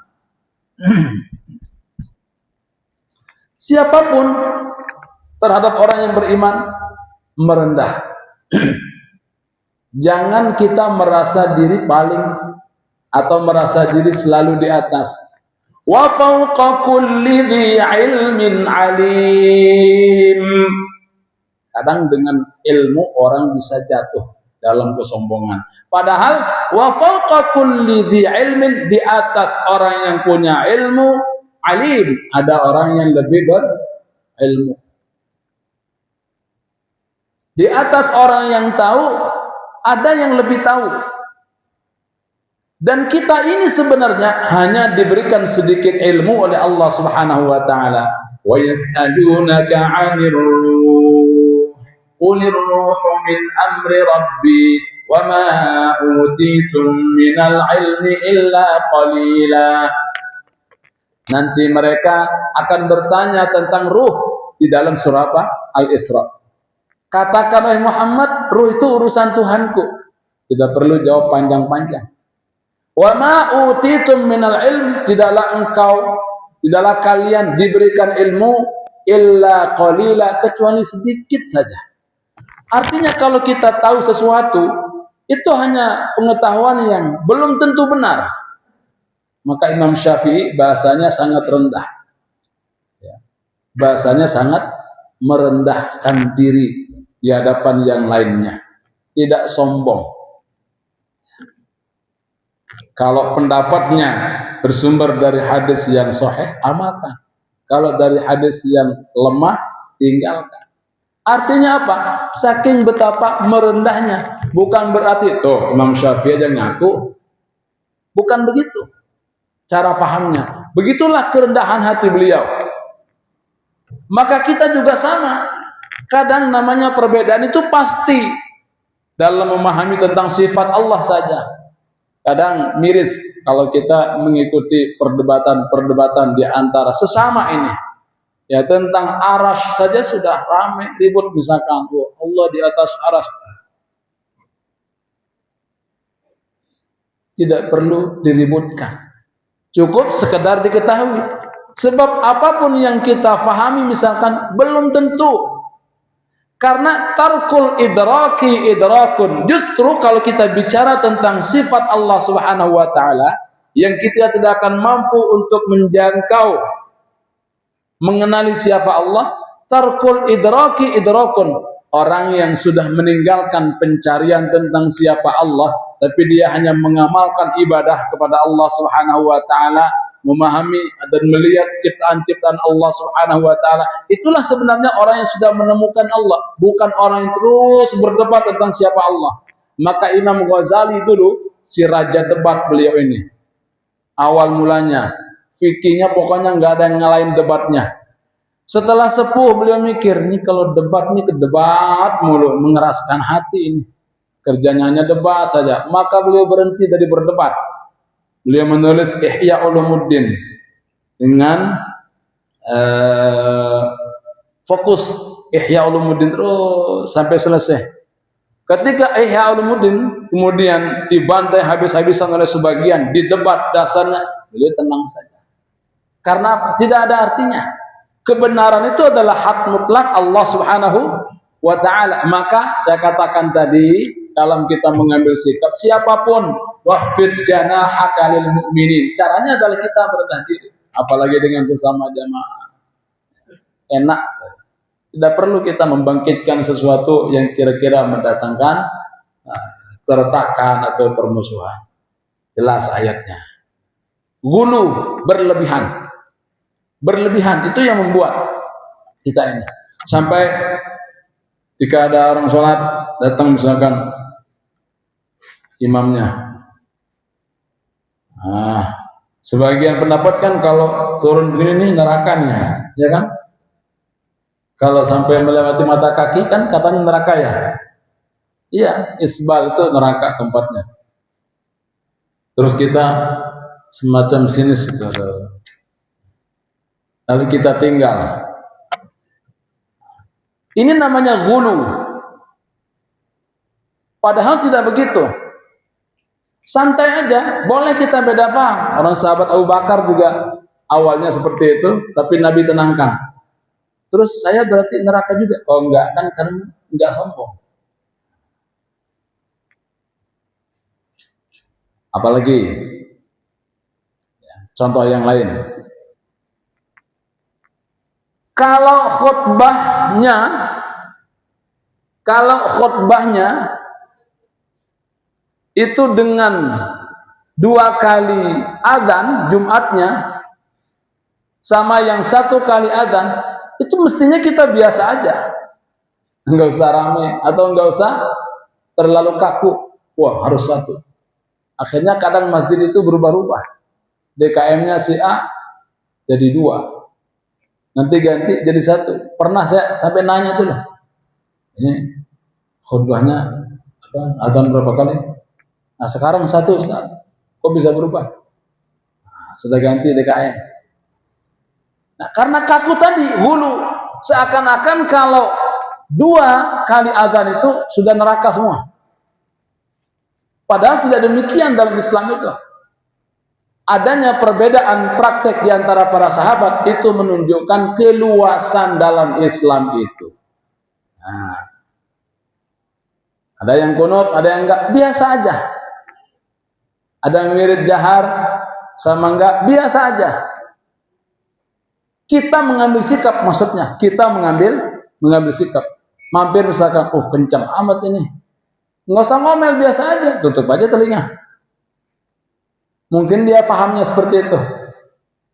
Siapapun terhadap orang yang beriman merendah. Jangan kita merasa diri paling atau merasa diri selalu di atas. Wa fawqa kulli dhi ilmin alim. Kadang dengan ilmu orang bisa jatuh dalam kesombongan. Padahal wa fawqa kulli dhi ilmin, di atas orang yang punya ilmu, alim, ada orang yang lebih berilmu. Di atas orang yang tahu, ada yang lebih tahu. Dan kita ini sebenarnya hanya diberikan sedikit ilmu oleh Allah Subhanahu wa taala. Wa yas'alunaka 'anir ruh, qulir ruhu min amri rabbi, wa ma utitum minal ilmi illa qalila. Nanti mereka akan bertanya tentang ruh di dalam surah apa? Al-Isra. Katakan oleh Muhammad, ruh itu urusan Tuhanku. Tidak perlu jawab panjang-panjang. Wa ma utitum minal ilm, tidaklah kalian diberikan ilmu illa qalila, kecuali sedikit saja. Artinya kalau kita tahu sesuatu, itu hanya pengetahuan yang belum tentu benar. Maka Imam Syafi'i bahasanya sangat rendah. Bahasanya sangat merendahkan diri di hadapan yang lainnya. Tidak sombong. Kalau pendapatnya bersumber dari hadis yang sahih, amalkan. Kalau dari hadis yang lemah, tinggalkan. Artinya apa? Saking betapa merendahnya. Bukan berarti, tuh Imam Syafi'i aja ngaku. Bukan begitu cara fahamnya. Begitulah kerendahan hati beliau. Maka kita juga sama. Kadang namanya perbedaan itu pasti. dalam memahami tentang sifat Allah saja. Kadang miris kalau kita mengikuti perdebatan-perdebatan di antara sesama ini. Ya, tentang arasy saja sudah ramai ribut, misalkan Allah di atas arasy. Tidak perlu diributkan. Cukup sekedar diketahui. Sebab apapun yang kita fahami misalkan belum tentu. Karena tarkul idraki idrakun. Justru kalau kita bicara tentang sifat Allah Subhanahu wa taala yang kita tidak akan mampu untuk menjangkau, mengenali siapa Allah, tarkul idraki idrakun. Orang yang sudah meninggalkan pencarian tentang siapa Allah, tapi dia hanya mengamalkan ibadah kepada Allah Subhanahu wa taala, memahami dan melihat ciptaan-ciptaan Allah Subhanahu wa taala. Itulah sebenarnya orang yang sudah menemukan Allah, bukan orang yang terus berdebat tentang siapa Allah. Maka Imam Ghazali dulu si raja debat beliau ini. Awal mulanya fikihnya pokoknya nggak ada yang ngalahin debatnya. Setelah sepuh beliau mikir, ini kalau debat ini ke debat mulu, mengeraskan hati ini. Kerjanya hanya debat saja. Maka beliau berhenti dari berdebat. Beliau menulis Ihya Ulumuddin dengan fokus Ihya Ulumuddin terus sampai selesai. Ketika Ihya Ulumuddin kemudian dibantai habis-habisan oleh sebagian, di debat dasarnya, beliau tenang saja. Karena tidak ada artinya. Kebenaran itu adalah hak mutlak Allah Subhanahu wa ta'ala. Maka saya katakan tadi, dalam kita mengambil sikap, siapapun, wahfid janahaka lil mu'minin. Caranya adalah kita merendah diri, apalagi dengan sesama jamaah. Enak. Tidak perlu kita membangkitkan sesuatu yang kira-kira mendatangkan keretakan atau permusuhan. Jelas ayatnya. Gulu, berlebihan. Berlebihan itu yang membuat kita ini. Sampai jika ada orang sholat datang misalkan imamnya, sebagian pendapat kan kalau turun begini nih nerakanya, ya kan? Kalau sampai melewati mata kaki kan katanya neraka ya. Iya, isbal itu neraka tempatnya. Terus kita semacam sinis gitu. Lalu kita tinggal. Ini namanya gulu. Padahal tidak begitu. Santai aja, boleh kita beda paham. Orang sahabat Abu Bakar juga awalnya seperti itu, tapi Nabi tenangkan. Terus saya berarti neraka juga? Oh enggak, kan karena enggak sombong. Apalagi contoh yang lain. Kalau khutbahnya itu dengan 2 kali adzan Jumatnya sama yang 1 kali adzan, itu mestinya kita biasa aja, nggak usah rame atau nggak usah terlalu kaku. Wah harus 1. Akhirnya kadang masjid itu berubah-ubah. DKM-nya si A jadi 2. Nanti ganti jadi 1. Pernah saya sampai nanya tuh, ini khutbahnya adzan berapa kali? Nah sekarang 1 Ustaz, kok bisa berubah? Sudah ganti DKM. Nah karena kaku tadi, hulu, seakan-akan kalau 2 kali adzan itu sudah neraka semua. Padahal tidak demikian dalam Islam itu. Adanya perbedaan praktek di antara para sahabat itu menunjukkan keluasan dalam Islam itu. Nah, ada yang kunut, ada yang enggak, biasa aja. Ada yang wirid jahar sama enggak, biasa aja. Kita mengambil sikap, maksudnya kita mengambil sikap. Mampir misalkan, kencang amat ini, nggak usah ngomel, biasa aja, tutup aja telinga. Mungkin dia pahamnya seperti itu.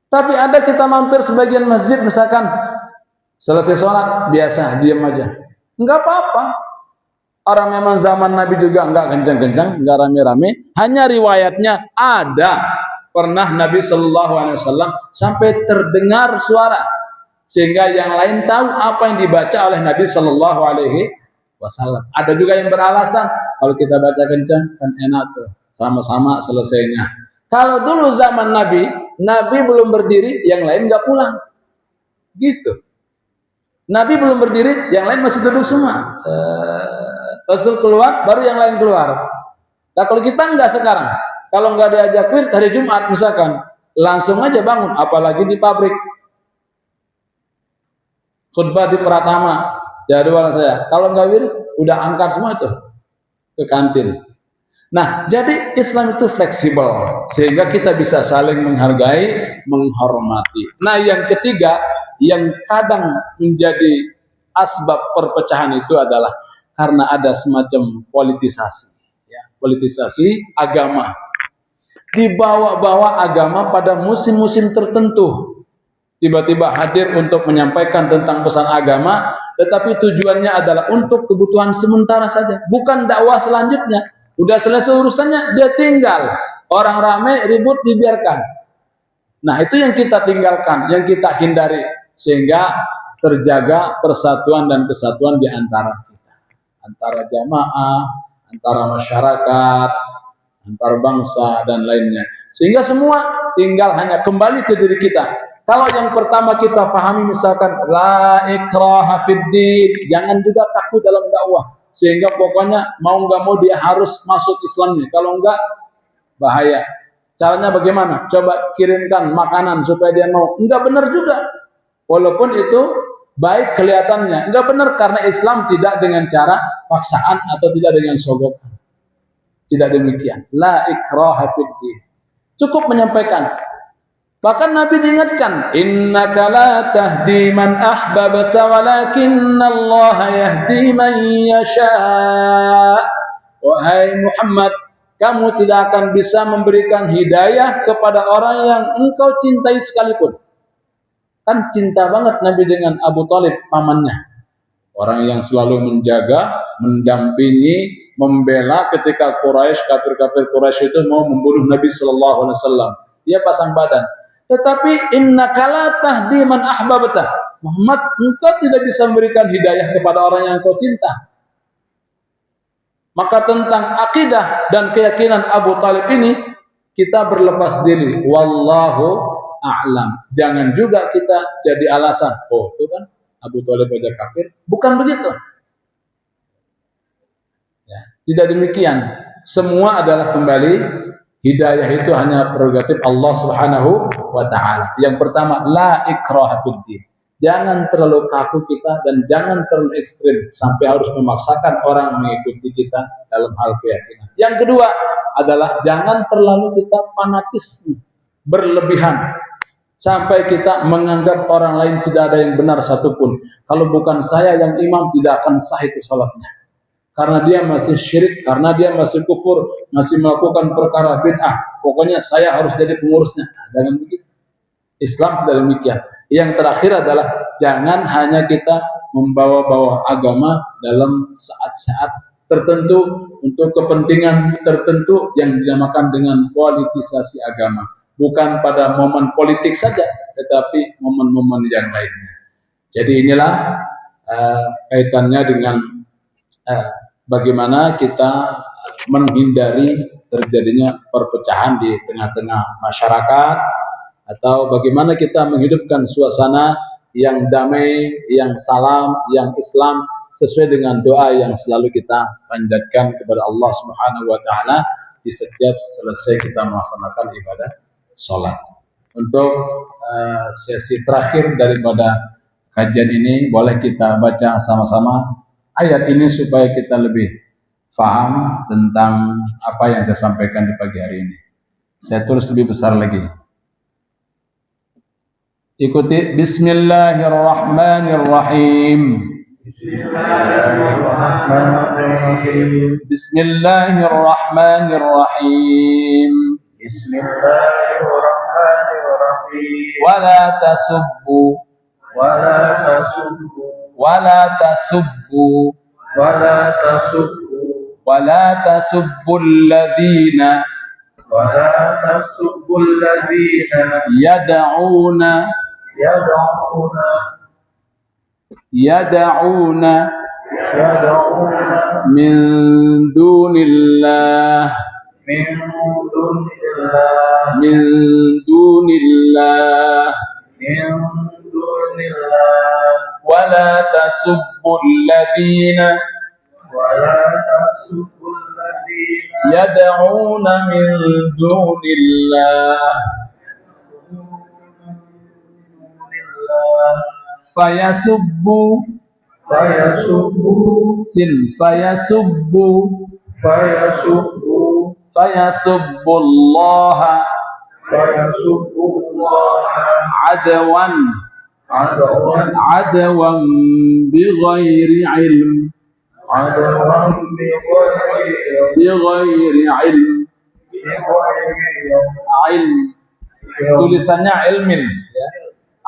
Tapi ada kita mampir sebagian masjid misalkan, selesai sholat biasa diam aja, nggak apa-apa. Orang memang zaman Nabi juga nggak kencang-kencang, nggak rame-rame. Hanya riwayatnya ada pernah Nabi Shallallahu Alaihi Wasallam sampai terdengar suara sehingga yang lain tahu apa yang dibaca oleh Nabi Shallallahu Alaihi wasallam. Ada juga yang beralasan kalau kita baca kencang kan enak tuh, sama-sama selesainya. Kalau dulu zaman Nabi belum berdiri, yang lain nggak pulang, gitu. Nabi belum berdiri, yang lain masih duduk semua. Rasul keluar, baru yang lain keluar. Nah kalau kita nggak sekarang, kalau nggak diajak wirid hari Jumat misalkan, langsung aja bangun, apalagi di pabrik. Khutbah di Pratama, jadwal saya. Kalau nggak wirid, udah angkat semua itu ke kantin. Nah, jadi Islam itu fleksibel sehingga kita bisa saling menghargai, menghormati. Nah, yang ketiga yang kadang menjadi asbab perpecahan itu adalah karena ada semacam politisasi, ya, politisasi agama. Dibawa-bawa agama pada musim-musim tertentu. Tiba-tiba hadir untuk menyampaikan tentang pesan agama, tetapi tujuannya adalah untuk kebutuhan sementara saja, bukan dakwah selanjutnya. Udah selesai urusannya, dia tinggal. Orang ramai, ribut, dibiarkan. Nah, itu yang kita tinggalkan, yang kita hindari. Sehingga terjaga persatuan dan kesatuan di antara kita. Antara jamaah, antara masyarakat, antar bangsa, dan lainnya. Sehingga semua tinggal hanya kembali ke diri kita. Kalau yang pertama kita fahami misalkan, la ikraha fiddin, jangan juga takut dalam dakwah. Sehingga pokoknya mau nggak mau dia harus masuk Islamnya. Kalau enggak, bahaya. Caranya bagaimana? Coba kirimkan makanan supaya dia mau. Enggak benar juga. Walaupun itu baik kelihatannya. Enggak benar karena Islam tidak dengan cara paksaan atau tidak dengan sogokan. Tidak demikian. La ikraha fiddin. Cukup menyampaikan. Bahkan Nabi diingatkan, innaka la tahdi man ahbabta walakinallaha yahdi man yasha. Wahai Muhammad, kamu tidak akan bisa memberikan hidayah kepada orang yang engkau cintai sekalipun. Kan cinta banget Nabi dengan Abu Thalib, pamannya. Orang yang selalu menjaga, mendampingi, membela ketika kafir-kafir Quraisy itu mau membunuh Nabi sallallahu alaihi wasallam. Dia pasang badan. Tetapi innaka la tahdi man ahbabta. Muhammad, engkau tidak bisa memberikan hidayah kepada orang yang engkau cinta. Maka tentang akidah dan keyakinan Abu Thalib ini kita berlepas diri. Wallahu a'lam. Jangan juga kita jadi alasan. Oh, itu kan Abu Thalib aja kafir. Bukan begitu. Ya, tidak demikian. Semua adalah kembali hidayah itu hanya prerogatif Allah Subhanahu wa taala. Yang pertama, la ikraha fiddin. Jangan terlalu kaku kita dan jangan terlalu ekstrim sampai harus memaksakan orang mengikuti kita dalam hal keyakinan. Yang kedua adalah jangan terlalu kita fanatisme, berlebihan sampai kita menganggap orang lain tidak ada yang benar satupun. Kalau bukan saya yang imam, tidak akan sah itu salatnya. Karena dia masih syirik, karena dia masih kufur, masih melakukan perkara bid'ah. Pokoknya saya harus jadi pengurusnya. Jangan begitu. Islam tidak demikian. Yang terakhir adalah jangan hanya kita membawa-bawa agama dalam saat-saat tertentu untuk kepentingan tertentu yang dinamakan dengan politisasi agama. Bukan pada momen politik saja, tetapi momen-momen yang lainnya. Jadi inilah kaitannya dengan bagaimana kita menghindari terjadinya perpecahan di tengah-tengah masyarakat, atau bagaimana kita menghidupkan suasana yang damai, yang salam, yang Islam sesuai dengan doa yang selalu kita panjatkan kepada Allah Subhanahu wa taala di setiap selesai kita melaksanakan ibadah sholat. Untuk sesi terakhir daripada kajian ini, boleh kita baca sama-sama ayat ini supaya kita lebih paham tentang apa yang saya sampaikan di pagi hari ini. Saya tulis lebih besar lagi. Ikuti. Bismillahirrahmanirrahim. Bismillahirrahmanirrahim. Bismillahirrahmanirrahim. Bismillahirrahmanirrahim. Wala tasubbu. Wala tasubbu. Wala tasubbu. Wala tasubbu. Wala tasubbu alladhina. ولا تسبوا الذين يدعون min dunillah min dunillah wala tasubbul ladzina yad'una min dunillah fayasubbu fayasubbullaha adwan bighairi ilm tulisannya ilmin ya.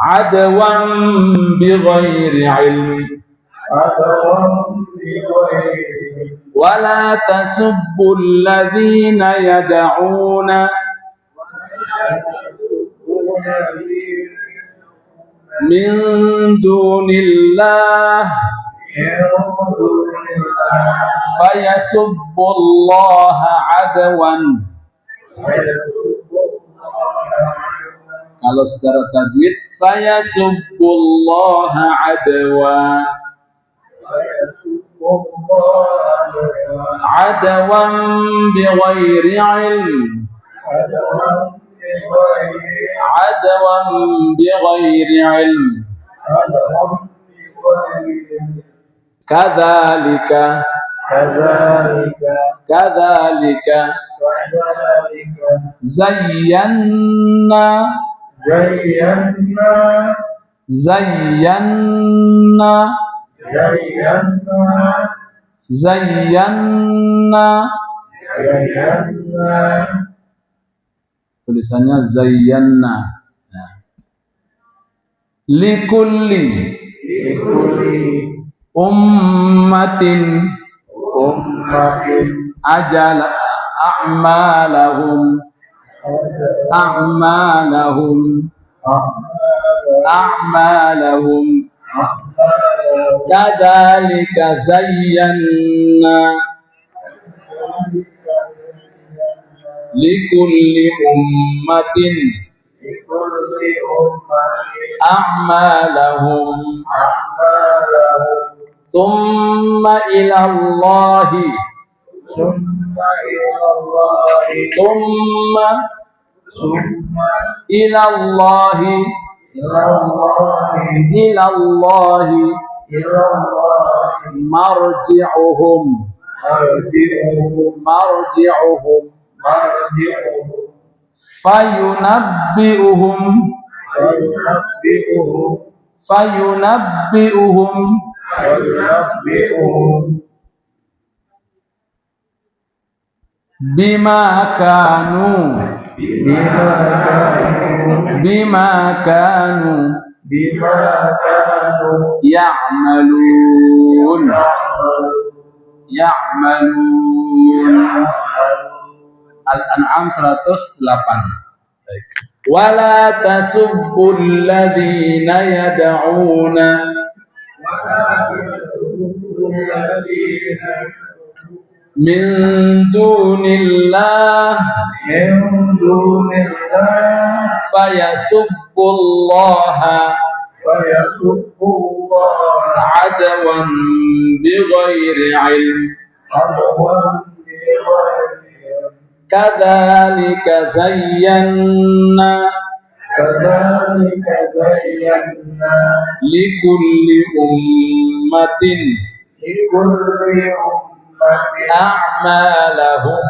Adwan bighairi ilm wala tasubbul ladzina yad'una min dunillah fayasubbullaha adwan. Kalau secara tajwid fayasubbullaha adwa adwan bighairi ilm adwan bighairi ilm kadzalika zayyana tulisannya zayyana nah. likulli ummatin ajala a'malahum kadzalika zayyana likulli ummatin a'malahum thumma ilallahi marji'uhum fayunabbi'uhum bima kanu ya'malun Al-An'am 108. Baik. Wala tasubbul ladzina yad'una min dunillah fayasubbullaha adwan bighairi ilm kadzalika zayyana likulli ummatin a'malahum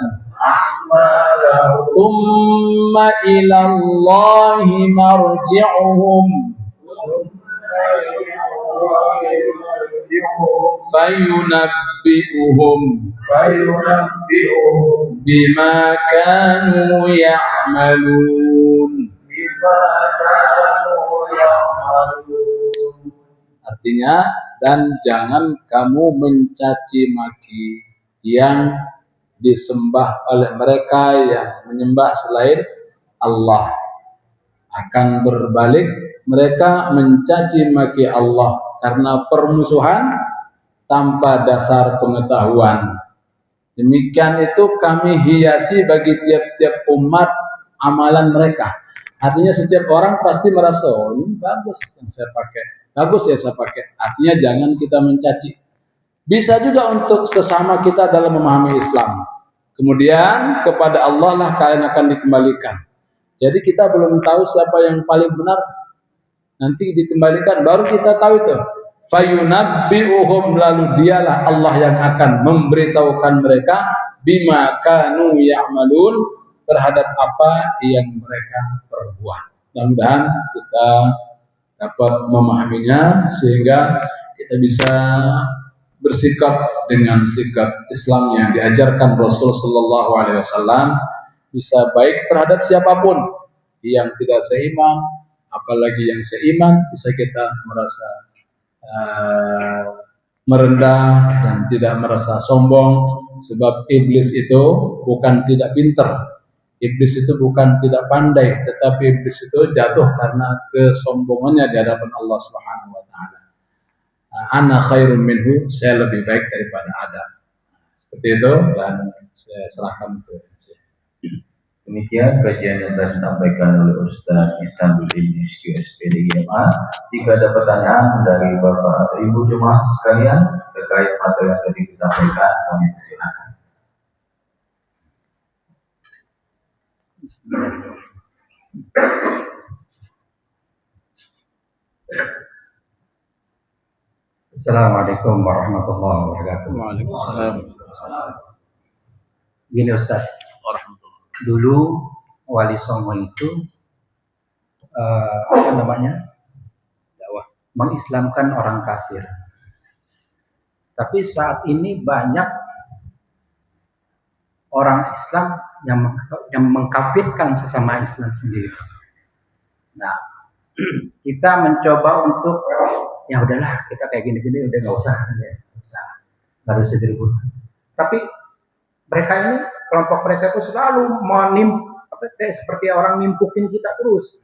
thumma ilallahi marji'uhum fayunabbi'uhum bima kanu ya'malun. Artinya, dan jangan kamu mencaci maki yang disembah oleh mereka yang menyembah selain Allah. Akan berbalik, mereka mencaci maki Allah karena permusuhan tanpa dasar pengetahuan. Demikian itu kami hiasi bagi tiap-tiap umat amalan mereka. Artinya setiap orang pasti merasa, oh ini bagus yang saya pakai, bagus ya saya pakai. Artinya jangan kita mencaci. Bisa juga untuk sesama kita dalam memahami Islam. Kemudian kepada Allah lah kalian akan dikembalikan. Jadi kita belum tahu siapa yang paling benar. Nanti dikembalikan baru kita tahu itu. Fayunabbi'uhum, lalu dialah Allah yang akan memberitahukan mereka bima kanu ya'malun, terhadap apa yang mereka perbuat. Mudah-mudahan kita dapat memahaminya sehingga kita bisa bersikap dengan sikap Islam yang diajarkan Rasul sallallahu alaihi wasallam, bisa baik terhadap siapapun yang tidak seiman, apalagi yang seiman, bisa kita merasa merendah dan tidak merasa sombong, sebab iblis itu bukan tidak pintar, iblis itu bukan tidak pandai, tetapi iblis itu jatuh karena kesombongannya di hadapan Allah Subhanahu wa taala. Ana khairun minhu, saya lebih baik daripada Adam. Seperti itu, dan saya serahkan ke Demikian kajian yang telah disampaikan oleh Ustaz Ihsanuddin SPD GMA. Jika ada pertanyaan dari Bapak atau Ibu jemaah sekalian terkait materi yang tadi disampaikan, kami persilakan. Assalamualaikum warahmatullahi wabarakatuh. Waalaikumsalam. Gini Ustaz, dulu Wali Songo itu mengislamkan orang kafir. Tapi saat ini banyak orang Islam yang mengkafirkan sesama Islam sendiri. Nah, kita mencoba untuk ya udahlah, kita kayak gini-gini udah nggak usah harus diribut. Tapi mereka ini, kelompok mereka itu selalu seperti orang nimpukin kita terus.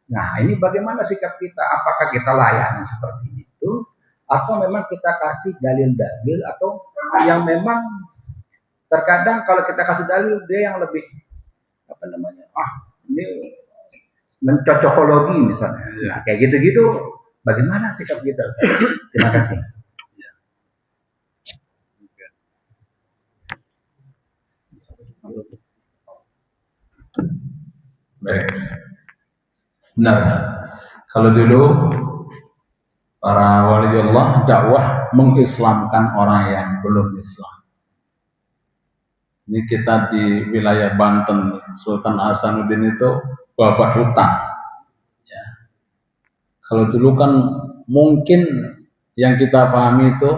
Nah, ini bagaimana sikap kita? Apakah kita layani seperti itu, atau memang kita kasih dalil-dalil, atau yang memang terkadang kalau kita kasih dalil dia yang lebih ini mencocokologi misalnya, nah, kayak gitu-gitu. Bagaimana sikap kita? Terima kasih. Baik. Benar. Kalau dulu para wali Allah dakwah mengislamkan orang yang belum Islam. Ini kita di wilayah Banten, Sultan Hasanuddin itu babat hutan. Ya. Kalau dulu kan mungkin yang kita pahami itu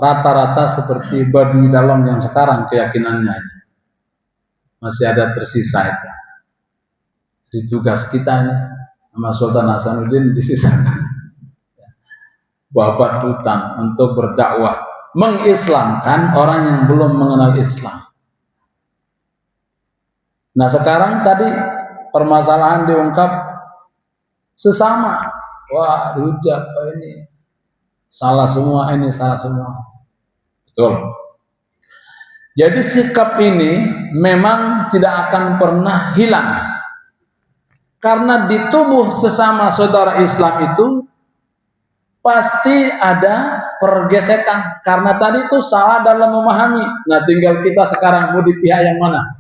rata-rata seperti Baduy Dalam yang sekarang keyakinannya. Masih ada tersisa itu. Di tugas kita sama Sultan Hasanuddin disisakan babat hutan untuk berdakwah, mengislamkan orang yang belum mengenal Islam. Nah sekarang tadi permasalahan diungkap sesama, wah dihujat, ini salah semua, ini salah semua. Betul. Jadi sikap ini memang tidak akan pernah hilang. Karena di tubuh sesama saudara Islam itu pasti ada pergesekan. Karena tadi itu salah dalam memahami. Nah tinggal kita sekarang mau di pihak yang mana.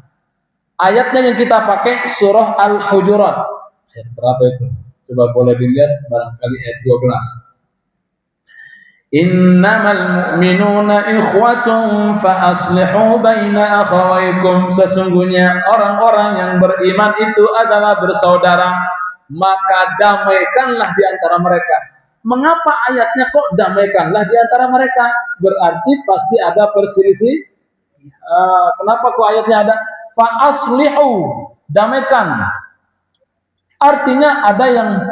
Ayatnya yang kita pakai surah Al-Hujurat. Ayat berapa itu? Coba boleh dilihat, barangkali ayat 12. Innamal mu'minuna ikhwatun fa aslihu baina akhawaykum. Sesungguhnya orang-orang yang beriman itu adalah bersaudara, maka damaikanlah di antara mereka. Mengapa ayatnya kok damaikanlah di antara mereka? Berarti pasti ada perselisih. Kenapa kok ayatnya ada fa aslihu, damaikan? Artinya ada yang,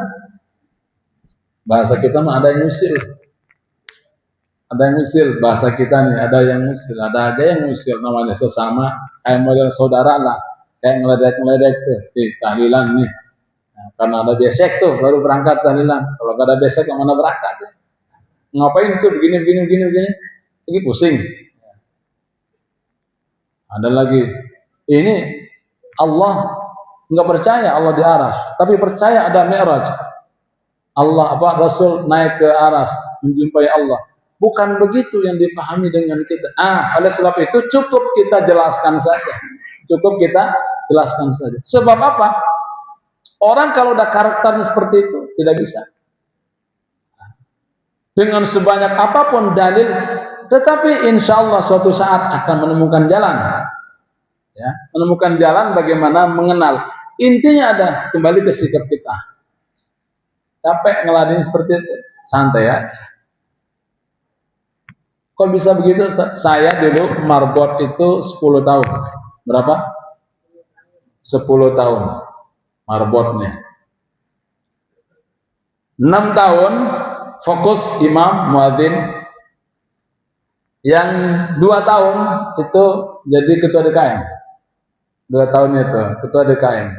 bahasa kita mah ada yang usil. Ada yang usil, bahasa kita nih, ada yang usil, ada aja yang usil, namanya sesama, kayak model saudara lah, kayak ngeledek-ngeledek tuh, tahlilan nih, nah, karena ada besek tuh, baru berangkat tahlilan, kalau gak ada besek, yang mana berangkat ya? ngapain tuh begini. Lagi pusing. Ada lagi, ini Allah nggak percaya Allah di aras, tapi percaya ada Mi'raj. Allah Rasul naik ke aras menjumpai Allah. Bukan begitu yang dipahami dengan kita. Oleh sebab itu cukup kita jelaskan saja. Sebab apa? Orang kalau udah karakternya seperti itu tidak bisa. Dengan sebanyak apapun dalil, tetapi insya Allah suatu saat akan menemukan jalan. Ya, menemukan jalan bagaimana mengenal. Intinya ada kembali ke sikap kita. Capek ngeladenin seperti itu, santai aja. Kok bisa begitu, Ustaz? Saya dulu marbot itu 10 tahun. Berapa? 10 tahun marbotnya. 6 tahun fokus imam muadzin. Yang 2 tahun itu jadi ketua DKM. 2 tahun itu ketua DKM.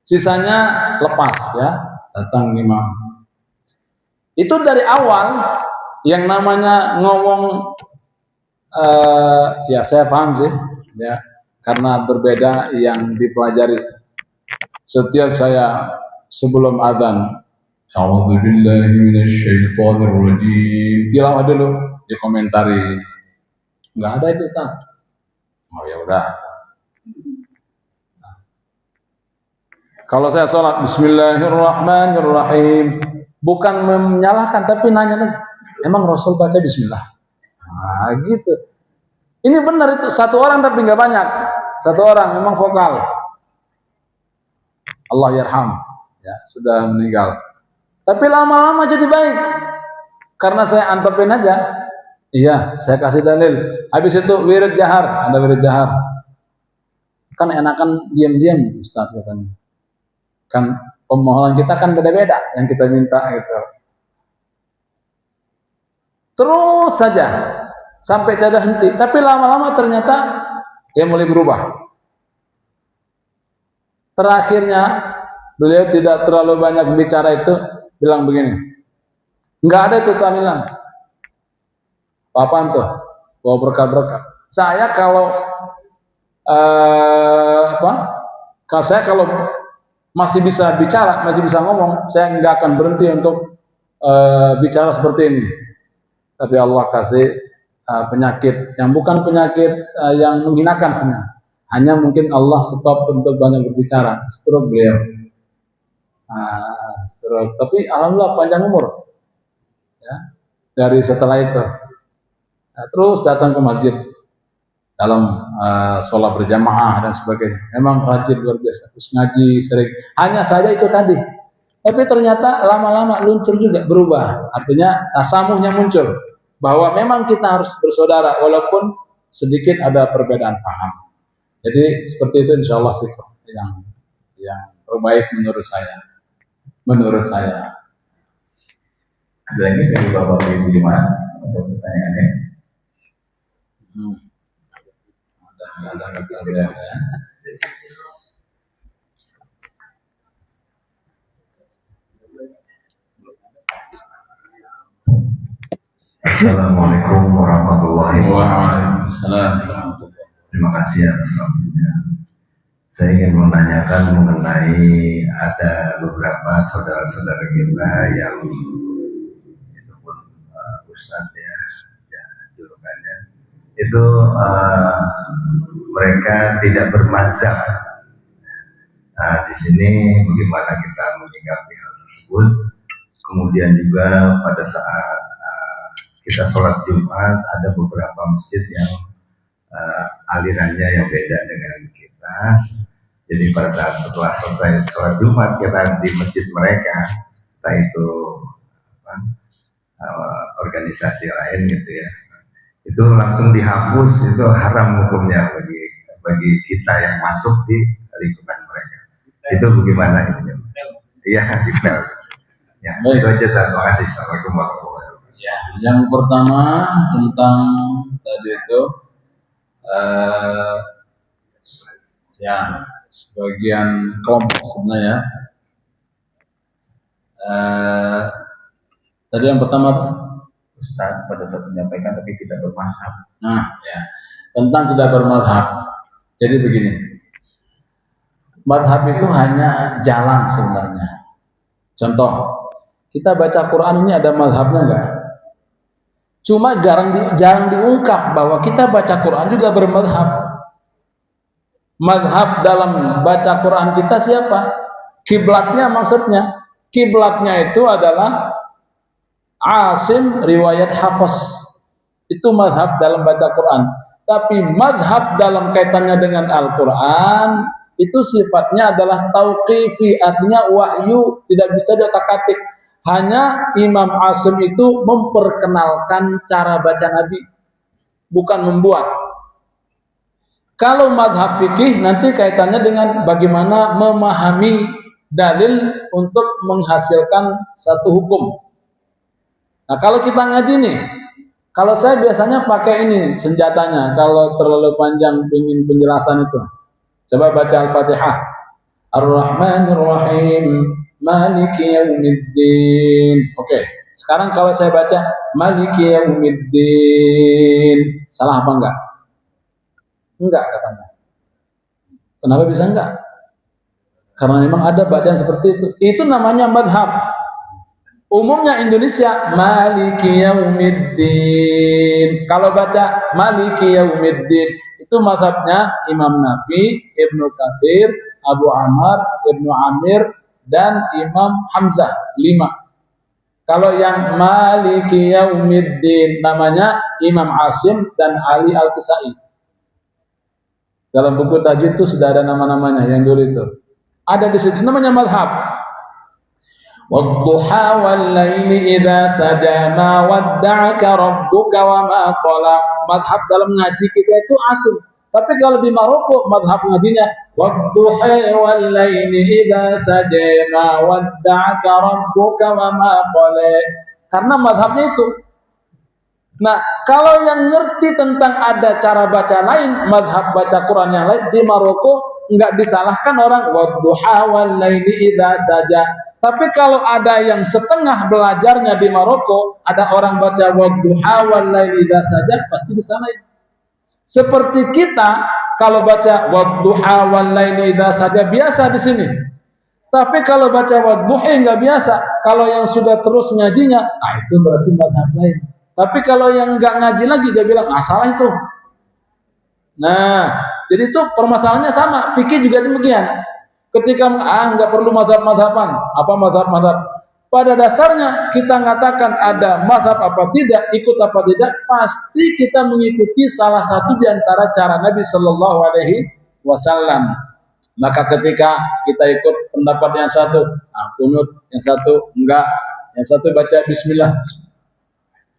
Sisanya lepas ya, datang imam. Itu dari awal yang namanya ngomong, ya saya paham sih, ya karena berbeda yang dipelajari. Setiap saya sebelum adzan, a'udzubillahi minasyaitonirrajim, tilawah dulu, dikomentari. Nggak ada itu, Ustaz. Oh ya udah. Kalau saya sholat Bismillahirrahmanirrahim, bukan menyalahkan tapi nanya lagi, emang Rasul baca Bismillah? Gitu. Ini benar itu, 1 orang tapi nggak banyak, 1 orang memang vokal. Allah yarham, ya sudah meninggal. Tapi lama-lama jadi baik, karena saya antepin aja. Iya, saya kasih dalil. Habis itu wirid jahar, ada wirid jahar. Kan enakan diam-diam, Ustaz katanya. Kan pemohonan kita kan beda-beda yang kita minta gitu. Terus saja sampai tiada henti. Tapi lama-lama ternyata dia mulai berubah. Terakhirnya beliau tidak terlalu banyak bicara itu, bilang begini, nggak ada itu tahlilan. Apaan tuh? Bawa berkah-berkah. Saya kalau kalau masih bisa bicara, masih bisa ngomong, saya nggak akan berhenti untuk bicara seperti ini. Tapi Allah kasih penyakit yang bukan penyakit yang menghinakan sebenarnya. Hanya mungkin Allah stop untuk banyak berbicara. Stroke beliau. Stroke. Tapi alhamdulillah panjang umur. Ya, dari setelah itu. Terus datang ke masjid dalam sholat berjamaah dan sebagainya. Memang rajin luar biasa. Terus ngaji sering. Hanya saja itu tadi. Tapi ternyata lama-lama luntur juga berubah. Artinya tasamuhnya muncul. Bahwa memang kita harus bersaudara walaupun sedikit ada perbedaan paham. Jadi seperti itu insya Allah sih yang terbaik menurut saya. Ada lagi dari Bapak Ibu Jemaat untuk pertanyaannya? Ada kata beliau ya. Assalamualaikum warahmatullahi wabarakatuh. Waalaikumsalam. Terima kasih atas waktunya. Saya ingin menanyakan mengenai ada beberapa saudara-saudara kita yang itu pun Ustadz ya julukannya itu mereka tidak bermazhab. Nah, di sini bagaimana kita menyikapi hal tersebut? Kemudian juga pada saat kita sholat Jumat ada beberapa masjid yang alirannya yang beda dengan kita. Jadi pada saat setelah selesai sholat Jumat kita di masjid mereka, entah itu organisasi lain gitu ya, itu langsung dihapus, itu haram hukumnya bagi kita yang masuk di lingkungan mereka. Itu bagaimana ini? Iya, detail. Ya, itu aja. Terima kasih. Assalamualaikum warahmatullahi wabarakatuh. Ya, yang pertama tentang tadi itu ya sebagian kelompok sebenarnya. Tadi yang pertama apa? Ustadz pada saat menyampaikan tapi tidak bermazhab. Nah, ya. Tentang tidak bermadhab. Jadi begini, madhab itu hanya jalan sebenarnya. Contoh, kita baca Quran ini ada madhabnya enggak? Cuma jarang diungkap bahwa kita baca Quran juga bermadhab. Madhab dalam baca Quran kita siapa? Kiblatnya maksudnya. Kiblatnya itu adalah Asim riwayat Hafiz. Itu madhab dalam baca Quran. Tapi madhab dalam kaitannya dengan Al-Quran itu sifatnya adalah tauqifi, artinya wahyu, tidak bisa diotak-atik. Hanya Imam Asim itu memperkenalkan cara baca Nabi, bukan membuat. Kalau madhab fikih nanti kaitannya dengan bagaimana memahami dalil untuk menghasilkan satu hukum. Nah, kalau kita ngaji nih, kalau saya biasanya pakai ini senjatanya. Kalau terlalu panjang ingin penjelasan itu, coba baca Al-Fatihah. Ar-Rahmanir Rahim, Maliki Yaumiddin. Oke, sekarang kalau saya baca Maliki Yaumiddin, salah apa enggak? Enggak katanya. Kenapa bisa enggak? Karena memang ada bacaan seperti itu. Itu namanya madhab. Umumnya Indonesia Maliki Yaumiddin. Kalau baca Maliki Yaumiddin itu mazhabnya Imam Nafi, Ibnu Katsir, Abu Ammar, Ibnu Amir dan Imam Hamzah 5. Kalau yang Maliki Yaumiddin namanya Imam Asim dan Ali Al-Kisai. Dalam buku tajwid itu sudah ada nama-namanya yang dulu itu. Ada di situ namanya mazhab. وَالضُّحَى وَاللَّيْلِ إِذَا سَجَى مَا وَدَّعَكَ رَبُّكَ وَمَا قَلَى. Madhab dalam ngaji kita itu Asim. Tapi kalau di Maroko madhab ngajinya وَالضُّحَى وَاللَّيْلِ إِذَا سَجَى مَا وَدَّعَكَ رَبُّكَ وَمَا قَلَى. Karena madhabnya itu. Nah, kalau yang ngerti tentang ada cara baca lain, madhab baca Quran yang lain di Maroko enggak disalahkan orang وَالضُّحَى وَاللَّيْلِ إِذَا سَجَى. Tapi kalau ada yang setengah belajarnya di Maroko, ada orang baca wadduha wal-laili idza saja, pasti disalahin. Seperti kita kalau baca wadduha wal-laili idza saja biasa di sini. Tapi kalau baca wadduha enggak biasa. Kalau yang sudah terus ngajinya, itu berarti madhab lain. Tapi kalau yang enggak ngaji lagi dia bilang, salah itu. Nah, jadi itu permasalahannya sama. Fikih juga demikian. Ketika nggak perlu madhab-madhaban, apa madhab-madhab? Pada dasarnya kita mengatakan ada madhab apa tidak, ikut apa tidak, pasti kita mengikuti salah satu di antara cara Nabi Shallallahu Alaihi Wasallam. Maka ketika kita ikut pendapat yang satu, kunut, yang satu enggak, yang satu baca Bismillah,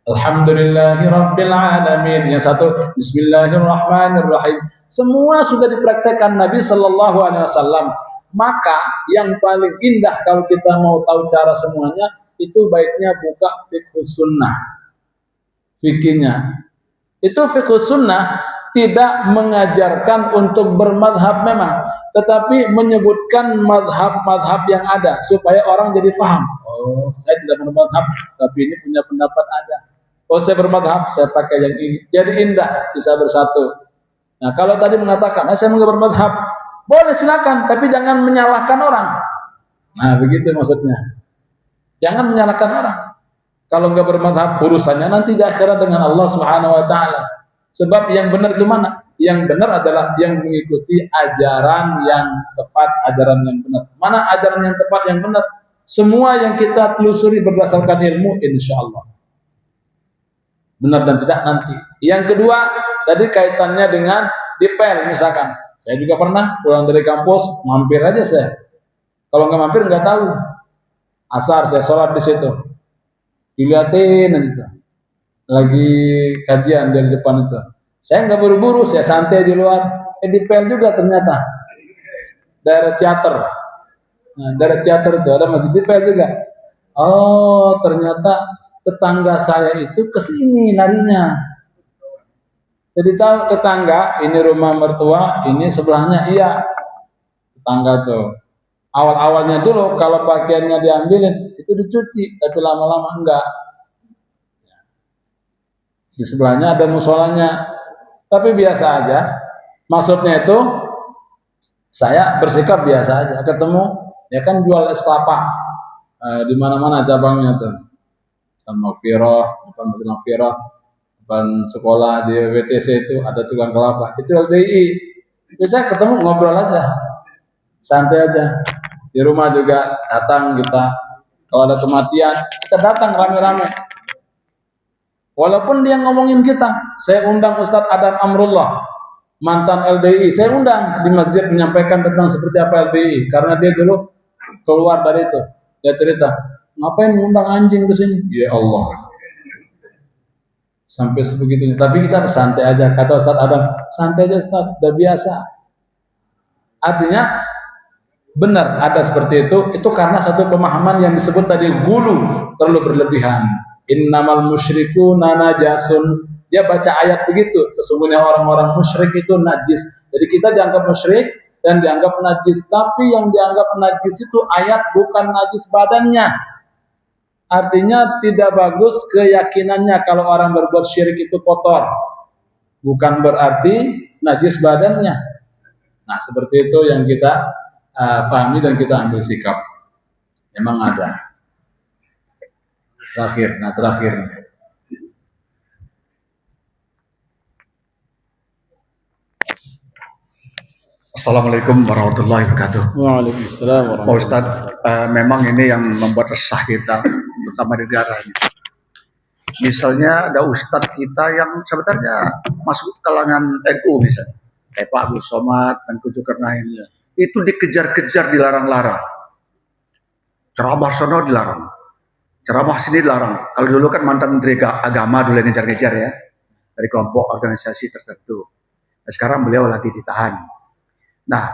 Alhamdulillahirabbil alamin, yang satu Bismillahirrahmanirrahim. Semua sudah dipraktekkan Nabi Shallallahu Alaihi Wasallam. Maka yang paling indah kalau kita mau tahu cara semuanya, itu baiknya buka fiqhus sunnah. Fikihnya itu fiqhus sunnah tidak mengajarkan untuk bermadhab memang, tetapi menyebutkan madhab-madhab yang ada supaya orang jadi paham. Oh, saya tidak bermadhab, tapi ini punya pendapat ada. Oh, saya bermadhab, saya pakai yang ini. Jadi indah, bisa bersatu. Nah, kalau tadi mengatakan, saya mau bermadhab, boleh silakan, tapi jangan menyalahkan orang. Nah, begitu maksudnya. Jangan menyalahkan orang. Kalau nggak bermadhab, urusannya nanti di akhirat dengan Allah Subhanahu Wa Taala. Sebab yang benar itu mana? Yang benar adalah yang mengikuti ajaran yang tepat, ajaran yang benar. Mana ajaran yang tepat, yang benar? Semua yang kita telusuri berdasarkan ilmu, insya Allah benar dan tidak nanti. Yang kedua, tadi kaitannya dengan dipel misalkan. Saya juga pernah pulang dari kampus, mampir aja saya. Kalau nggak mampir nggak tahu. Asar saya sholat di situ. Dilihatin aja. Lagi kajian di depan itu. Saya nggak buru-buru, saya santai di luar. Di PL juga ternyata. Daerah Ciater. Nah, daerah Ciater itu ada masjid di PL juga. Oh, ternyata tetangga saya itu kesini larinya. Jadi tahu tetangga, ini rumah mertua, ini sebelahnya, iya tetangga tuh. Awal-awalnya dulu kalau pakaiannya diambilin itu dicuci, tapi lama-lama enggak. Di sebelahnya ada musolanya. Tapi biasa aja. Maksudnya itu saya bersikap biasa aja. Ketemu ya kan jual es kelapa di mana-mana cabangnya tuh. Depan Mafirah, depan Masjid Mafirah, depan sekolah di WTC itu ada tukang kelapa. Itu LDI. Biasa ketemu ngobrol aja, santai aja. Di rumah juga datang kita. Kalau ada kematian, kita datang rame-rame. Walaupun dia ngomongin kita, saya undang Ustadz Adam Amrullah, mantan LDI, saya undang di masjid menyampaikan tentang seperti apa LDI, karena dia dulu keluar dari itu. Dia cerita, ngapain ngundang anjing ke sini? Ya Allah. Sampai sebegitunya. Tapi kita santai aja, kata Ustadz Adam, santai aja Ustadz, udah biasa. Artinya benar ada seperti itu karena satu pemahaman yang disebut tadi gulu, terlalu berlebihan. Innamal musyrikuna najasun. Dia baca ayat begitu, sesungguhnya orang-orang musyrik itu najis. Jadi kita dianggap musyrik dan dianggap najis, tapi yang dianggap najis itu ayat, bukan najis badannya. Artinya tidak bagus keyakinannya kalau orang berbuat syirik itu kotor. Bukan berarti najis badannya. Nah, seperti itu yang kita pahami dan kita ambil sikap. Memang ada. Terakhir. Assalamualaikum warahmatullahi wabarakatuh. Waalaikumsalam Pak Ustadz, memang ini yang membuat resah kita, terutama di negara ini. Misalnya ada Ustadz kita yang sebenarnya masuk kalangan NU misalnya, kayak Pak Abdul Somad dan Zulkarnain, itu dikejar-kejar, dilarang-larang. Ceramah sono dilarang, ceramah sini dilarang. Kalau dulu kan mantan Menteri Agama dulu yang ngejar-ngejar ya, dari kelompok organisasi tertentu. Nah, sekarang beliau lagi ditahan. Nah,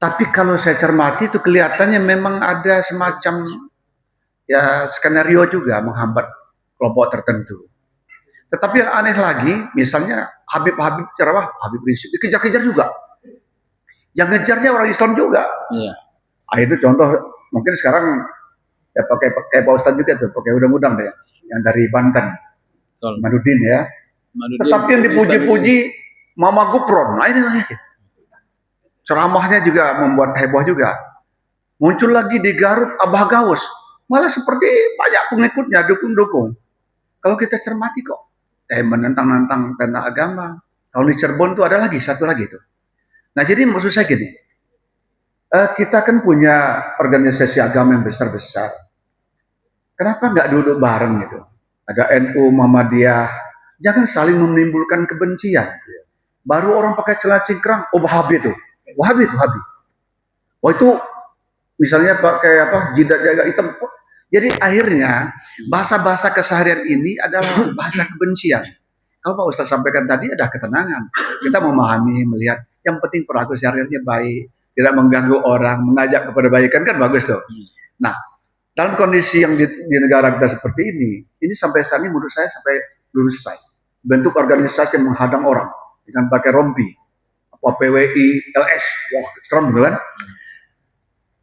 tapi kalau saya cermati itu kelihatannya memang ada semacam ya skenario juga menghambat kelompok tertentu. Tetapi yang aneh lagi, misalnya Habib ceramah, Habib Rizik dikejar-kejar juga. Yang ngejarnya orang Islam juga. Iya. Nah, itu contoh mungkin sekarang ya pakai Pak Ustadz juga tuh, pakai undang-undang deh, yang dari Banten, Madudin ya. Tetapi yang dipuji-puji Mama Gupron, nah ini lagi. Ceramahnya juga membuat heboh juga. Muncul lagi di Garut Abah Gaus, malah seperti banyak pengikutnya, dukung-dukung. Kalau kita cermati kok, menentang-nentang tentang agama. Kalau di Cirebon tuh ada lagi, satu lagi tuh. Nah jadi maksud saya gini, kita kan punya organisasi agama yang besar-besar. Kenapa nggak duduk bareng gitu? Ada NU, Muhammadiyah, jangan saling menimbulkan kebencian. Baru orang pakai celana cingkrang, oh Wahabi tuh. Wahabi. Oh itu misalnya pakai jidat jaga hitam. Jadi akhirnya bahasa-bahasa keseharian ini adalah bahasa kebencian. Kalau Pak Ustadz sampaikan tadi ada ketenangan. Kita memahami, melihat yang penting perilaku sehari-harinya baik, tidak mengganggu orang, mengajak kepada kebaikan kan bagus tuh. Nah, dalam kondisi yang di negara kita seperti ini sampai saat ini menurut saya sampai belum selesai. Bentuk organisasi yang menghadang orang dengan pakai rompi. PWI, LS, wah serem kan?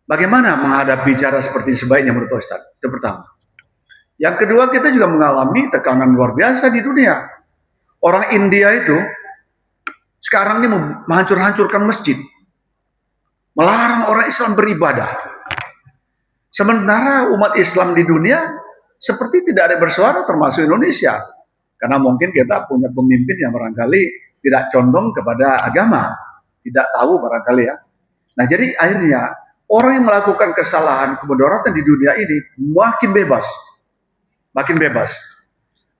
Bagaimana menghadapi cara seperti sebaiknya menurut Ustaz? Itu pertama. Yang kedua, kita juga mengalami tekanan luar biasa di dunia. Orang India itu sekarang ini menghancur-hancurkan masjid, melarang orang Islam beribadah. Sementara umat Islam di dunia seperti tidak ada bersuara, termasuk Indonesia, karena mungkin kita punya pemimpin yang barangkali tidak condong kepada agama, tidak tahu barangkali ya. Nah jadi akhirnya orang yang melakukan kesalahan, kemudaratan di dunia ini makin bebas.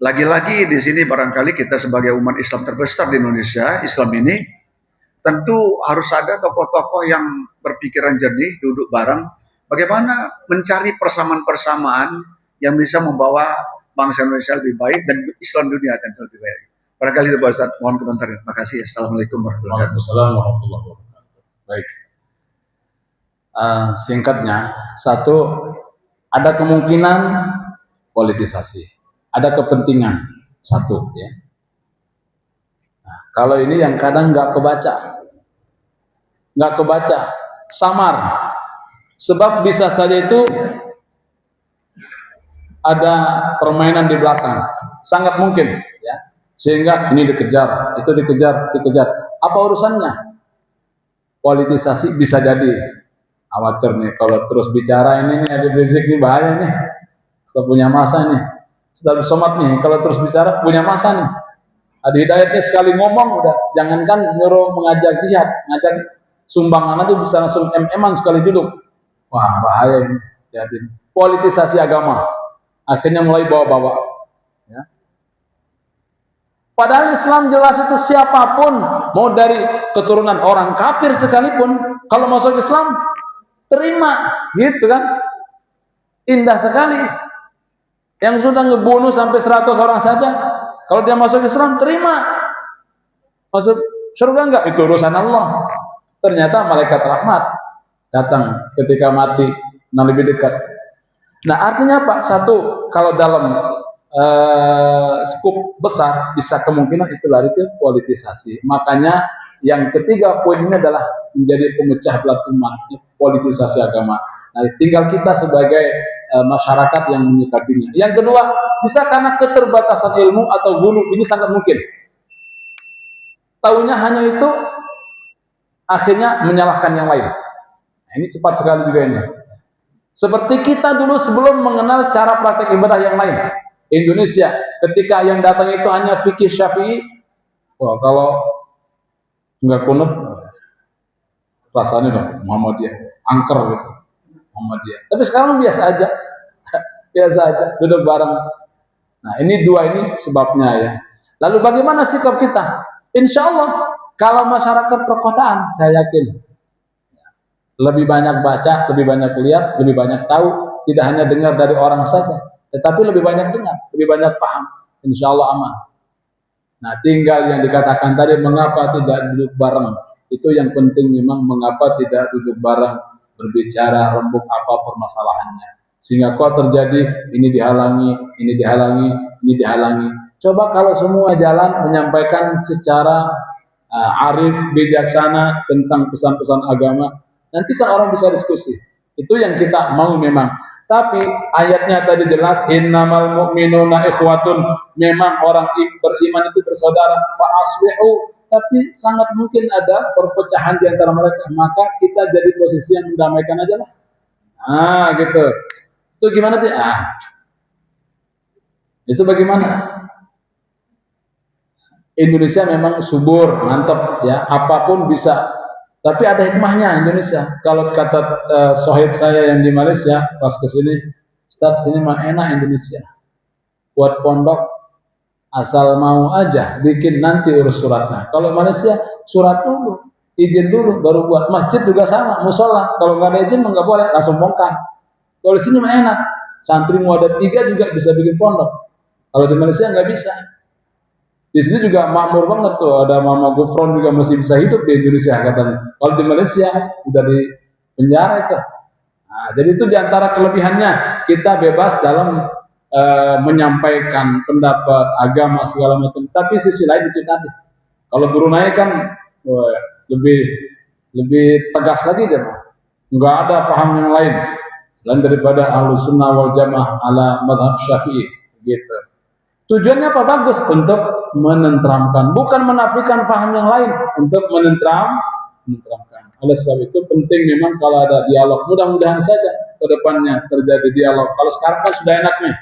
Lagi-lagi di sini barangkali kita sebagai umat Islam terbesar di Indonesia, Islam ini tentu harus ada tokoh-tokoh yang berpikiran jernih, duduk bareng, bagaimana mencari persamaan-persamaan yang bisa membawa bangsa Indonesia lebih baik dan Islam dunia tentu lebih baik. Barangkali itu Pak Ustadz, mohon komentarnya. Terima kasih. Assalamualaikum warahmatullahi wabarakatuh. Baik. Singkatnya, satu, ada kemungkinan politisasi, ada kepentingan, satu ya. Nah, kalau ini yang kadang nggak kebaca, samar, sebab bisa saja itu ada permainan di belakang, sangat mungkin ya, sehingga ini dikejar, itu dikejar. Apa urusannya? Politisasi bisa jadi. Khawatir nih kalau terus bicara ini nih, Habib Rizik nih bahaya nih, kalau punya masa nih. Ustaz Somad nih kalau terus bicara punya masa nih. Adi Hidayat nih sekali ngomong udah, jangankan nyuruh mengajak jihad, ngajak sumbangan aja bisa langsung MM-an sekali duduk. Wah bahaya ini. Jadi politisasi agama akhirnya mulai bawa-bawa. Ya. Padahal Islam jelas itu siapapun, mau dari keturunan orang kafir sekalipun, kalau masuk Islam terima, gitu kan? Indah sekali. Yang sudah ngebunuh sampai 100 orang saja, kalau dia masuk Islam terima. Masuk surga enggak? Itu urusan Allah. Ternyata malaikat rahmat datang ketika mati, yang lebih dekat. Nah artinya apa? Satu, kalau dalam skup besar bisa kemungkinan itu lari ke politisasi. Makanya yang ketiga poin ini adalah menjadi pemecah belah umat, politisasi agama. Nah, tinggal kita sebagai masyarakat yang menyikapinya. Yang kedua, bisa karena keterbatasan ilmu atau gulu, ini sangat mungkin. Taunya hanya itu, akhirnya menyalahkan yang lain. Nah, ini cepat sekali juga ini. Seperti kita dulu sebelum mengenal cara praktek ibadah yang lain. Indonesia, ketika yang datang itu hanya fikih Syafi'i, wah kalau nggak kunut, rasanya dong Muhammadiyah, angker gitu, Muhammadiyah. Tapi sekarang biasa aja, duduk bareng. Nah ini dua ini sebabnya ya. Lalu bagaimana sikap kita? Insya Allah, kalau masyarakat perkotaan, saya yakin lebih banyak baca, lebih banyak lihat, lebih banyak tahu, tidak hanya dengar dari orang saja. Tetapi lebih banyak dengar, lebih banyak paham, insya Allah aman. Nah tinggal yang dikatakan tadi, mengapa tidak duduk bareng, itu yang penting memang, mengapa tidak duduk bareng, berbicara, rembuk apa permasalahannya. Sehingga kok terjadi, ini dihalangi, ini dihalangi, ini dihalangi. Coba kalau semua jalan menyampaikan secara arif, bijaksana tentang pesan-pesan agama, nanti kan orang bisa diskusi. Itu yang kita mau memang. Tapi ayatnya tadi jelas, innamal mu'minuna ikhwatun, memang orang beriman itu bersaudara, fa aslihu, tapi sangat mungkin ada perpecahan di antara mereka, maka kita jadi posisi yang mendamaikan aja lah. Nah, gitu. Itu gimana dia? Itu bagaimana? Indonesia memang subur, mantap ya, apapun bisa. Tapi ada hikmahnya Indonesia. Kalau kata sohib saya yang di Malaysia, pas kesini, Ustaz sini mah enak Indonesia. Buat pondok, asal mau aja, bikin nanti urus suratnya. Kalau Malaysia, surat dulu, izin dulu, baru buat. Masjid juga sama, musola. Kalau nggak ada izin, nggak boleh, langsung bongkar. Kalau di sini mah enak. Santri mau ada 3 juga bisa bikin pondok. Kalau di Malaysia nggak bisa. Di sini juga makmur banget tuh, ada Mama Gufron juga masih bisa hidup di Indonesia katanya. Kalau di Malaysia udah di penjara itu. Nah, jadi itu diantara kelebihannya, kita bebas dalam menyampaikan pendapat agama segala macam. Tapi sisi lain itu tadi, kalau Brunei kan lebih tegas lagi dia, nggak ada faham yang lain selain daripada Ahlus Sunnah wal Jamaah ala madhab Syafi'i gitu. Tujuannya apa? Bagus untuk menenteramkan, bukan menafikan faham yang lain, untuk menenteramkan. Oleh sebab itu penting memang kalau ada dialog, mudah-mudahan saja ke depannya terjadi dialog. Kalau sekarang kan sudah enak nih,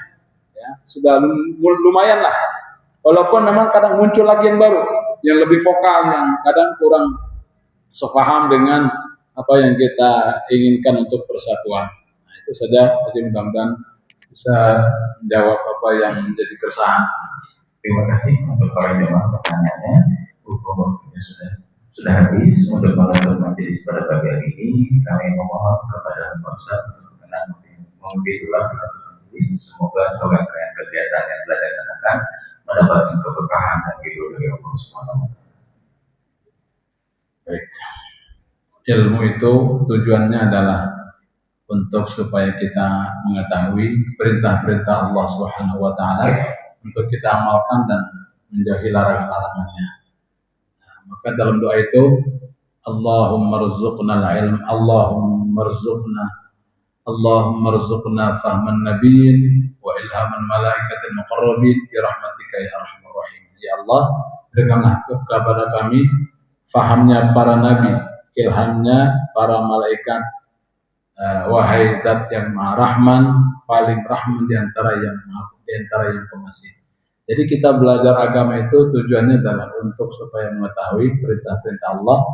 ya, sudah lumayan lah. Walaupun memang kadang muncul lagi yang baru, yang lebih vokal, yang kadang kurang sepaham dengan apa yang kita inginkan untuk persatuan. Nah, itu saja, jadi mudah-mudahan bisa menjawab apa yang menjadi keresahan. Terima kasih untuk para jemaah pertanyaannya. Waktunya sudah habis. Untuk menutup majelis pada pagi hari ini, kami memohon kepada Pak Ustaz untuk berkenan memimpin ulang penutup majelis. Semoga rangkaian kegiatan yang telah dilaksanakan mendapatkan keberkahan dan ridho dari Allah Subhanahu wa Ta'ala. Baik. Ilmu itu tujuannya adalah untuk supaya kita mengetahui perintah-perintah Allah Subhanahu wa Ta'ala, untuk kita amalkan dan menjauhi larangan-larangannya. Nah, maka dalam doa itu, Allahumma rzuqna al-ilm, Allahumma rzuqna Allahumma rzuqna fahman nabiyyin wa ilhaman malaikatil muqarrabin bi rahmatika ya arhamar rahimin. Ya Allah, berikanlah kepada kami fahamnya para nabi, ilhamnya para malaikat. Wahai Zat yang Maha Rahman, paling Rahman di antara yang pengasih. Jadi kita belajar agama itu tujuannya adalah untuk supaya mengetahui perintah-perintah Allah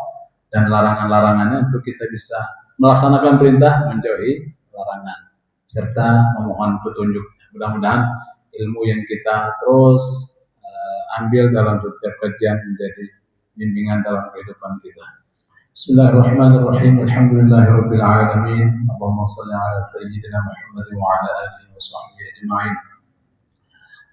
dan larangan-larangannya, untuk kita bisa melaksanakan perintah, menjauhi larangan, serta memohon petunjuk. Mudah-mudahan ilmu yang kita terus ambil dalam setiap kajian menjadi bimbingan dalam kehidupan kita. Bismillahirrahmanirrahim. Alhamdulillahirabbil alamin. Allahumma shalli ala sayyidina Muhammad wa ala alihi wa sahbihi ajma'in.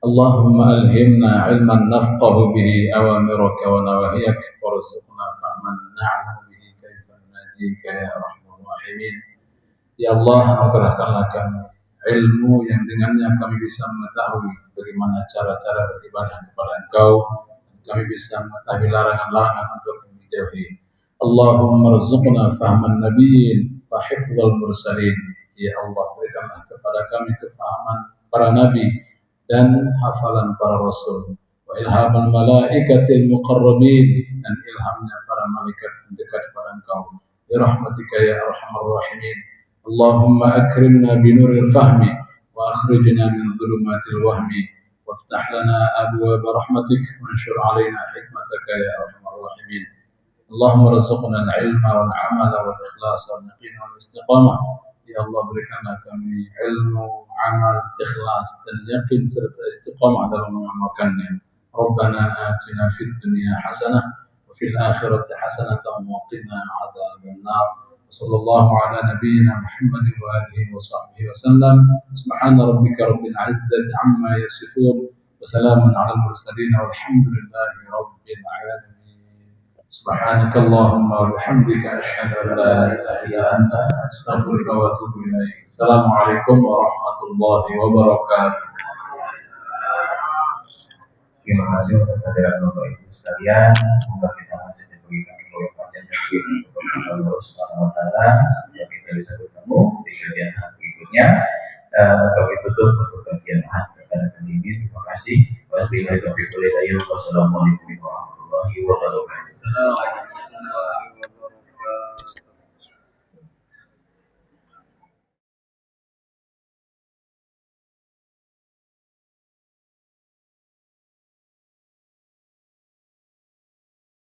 Allahumma alhimna ilman nafqahu bihi awamiraka wa nawahiyak warzuqna fahman na'lamu bihi kaifa najika ya arhamar rahimin. Ya Allah, anugerahkanlah kami ilmu yang dengannya kami bisa mengetahui bagaimana cara-cara beribadah kepada Engkau, kami bisa mengetahui larangan-larangan untuk menjauhi. Allahumma rzuqna fahman nabiyyin wa hifdzal mursalin. Ya Allah, berikanlah kepada kami kefahaman para nabi dan hafalan para rasul, wa ilhamal malaikatil muqarrabin, dan ilhamnya para malaikat yang dekat kepada Engkau. Bi rahmatika ya arhamar rahimin. Allahumma akrimna bi nuril fahmi wa akhrijna min dhulumatil wahmi waftah lana abwaab rahmatik wa anshur alaina hikmataka ya arhamar rahimin. Allahumma rzuqna al-ilma wal amala wal ikhlas wal yaqin wal istiqamah. Ya Allah, berikanlah kami ilmu, amal, ikhlas dan yakin serta istiqamah dalam mengamalkannya. Rabbana atina fid dunya hasanah wa fil akhirati hasanatan wa qina adzaban nar. Sallallahu ala nabiyyina Muhammad wa alihi wa sahbihi wa sallam. Subhana rabbika rabbil izzati amma yasifun wa salamun ala al-mursalin walhamdulillahi rabbil alamin. سبحانك اللهم وبحمدك أشهد أن لا إله إلا أنت أستغفرك وأتوب إليك. السلام عليكم ورحمة الله وبركاته. Terima kasih untuk kehadiran Bapak Ibu sekalian. Semoga kita masih diberikan keberkahan untuk Allah Subhanahu wa taala, sehingga kita bisa bertemu di kajian berikutnya. Kami tutup untuk kajian pada kali ini. Terima kasih. Wassalamualaikum warahmatullahi wabarakatuh.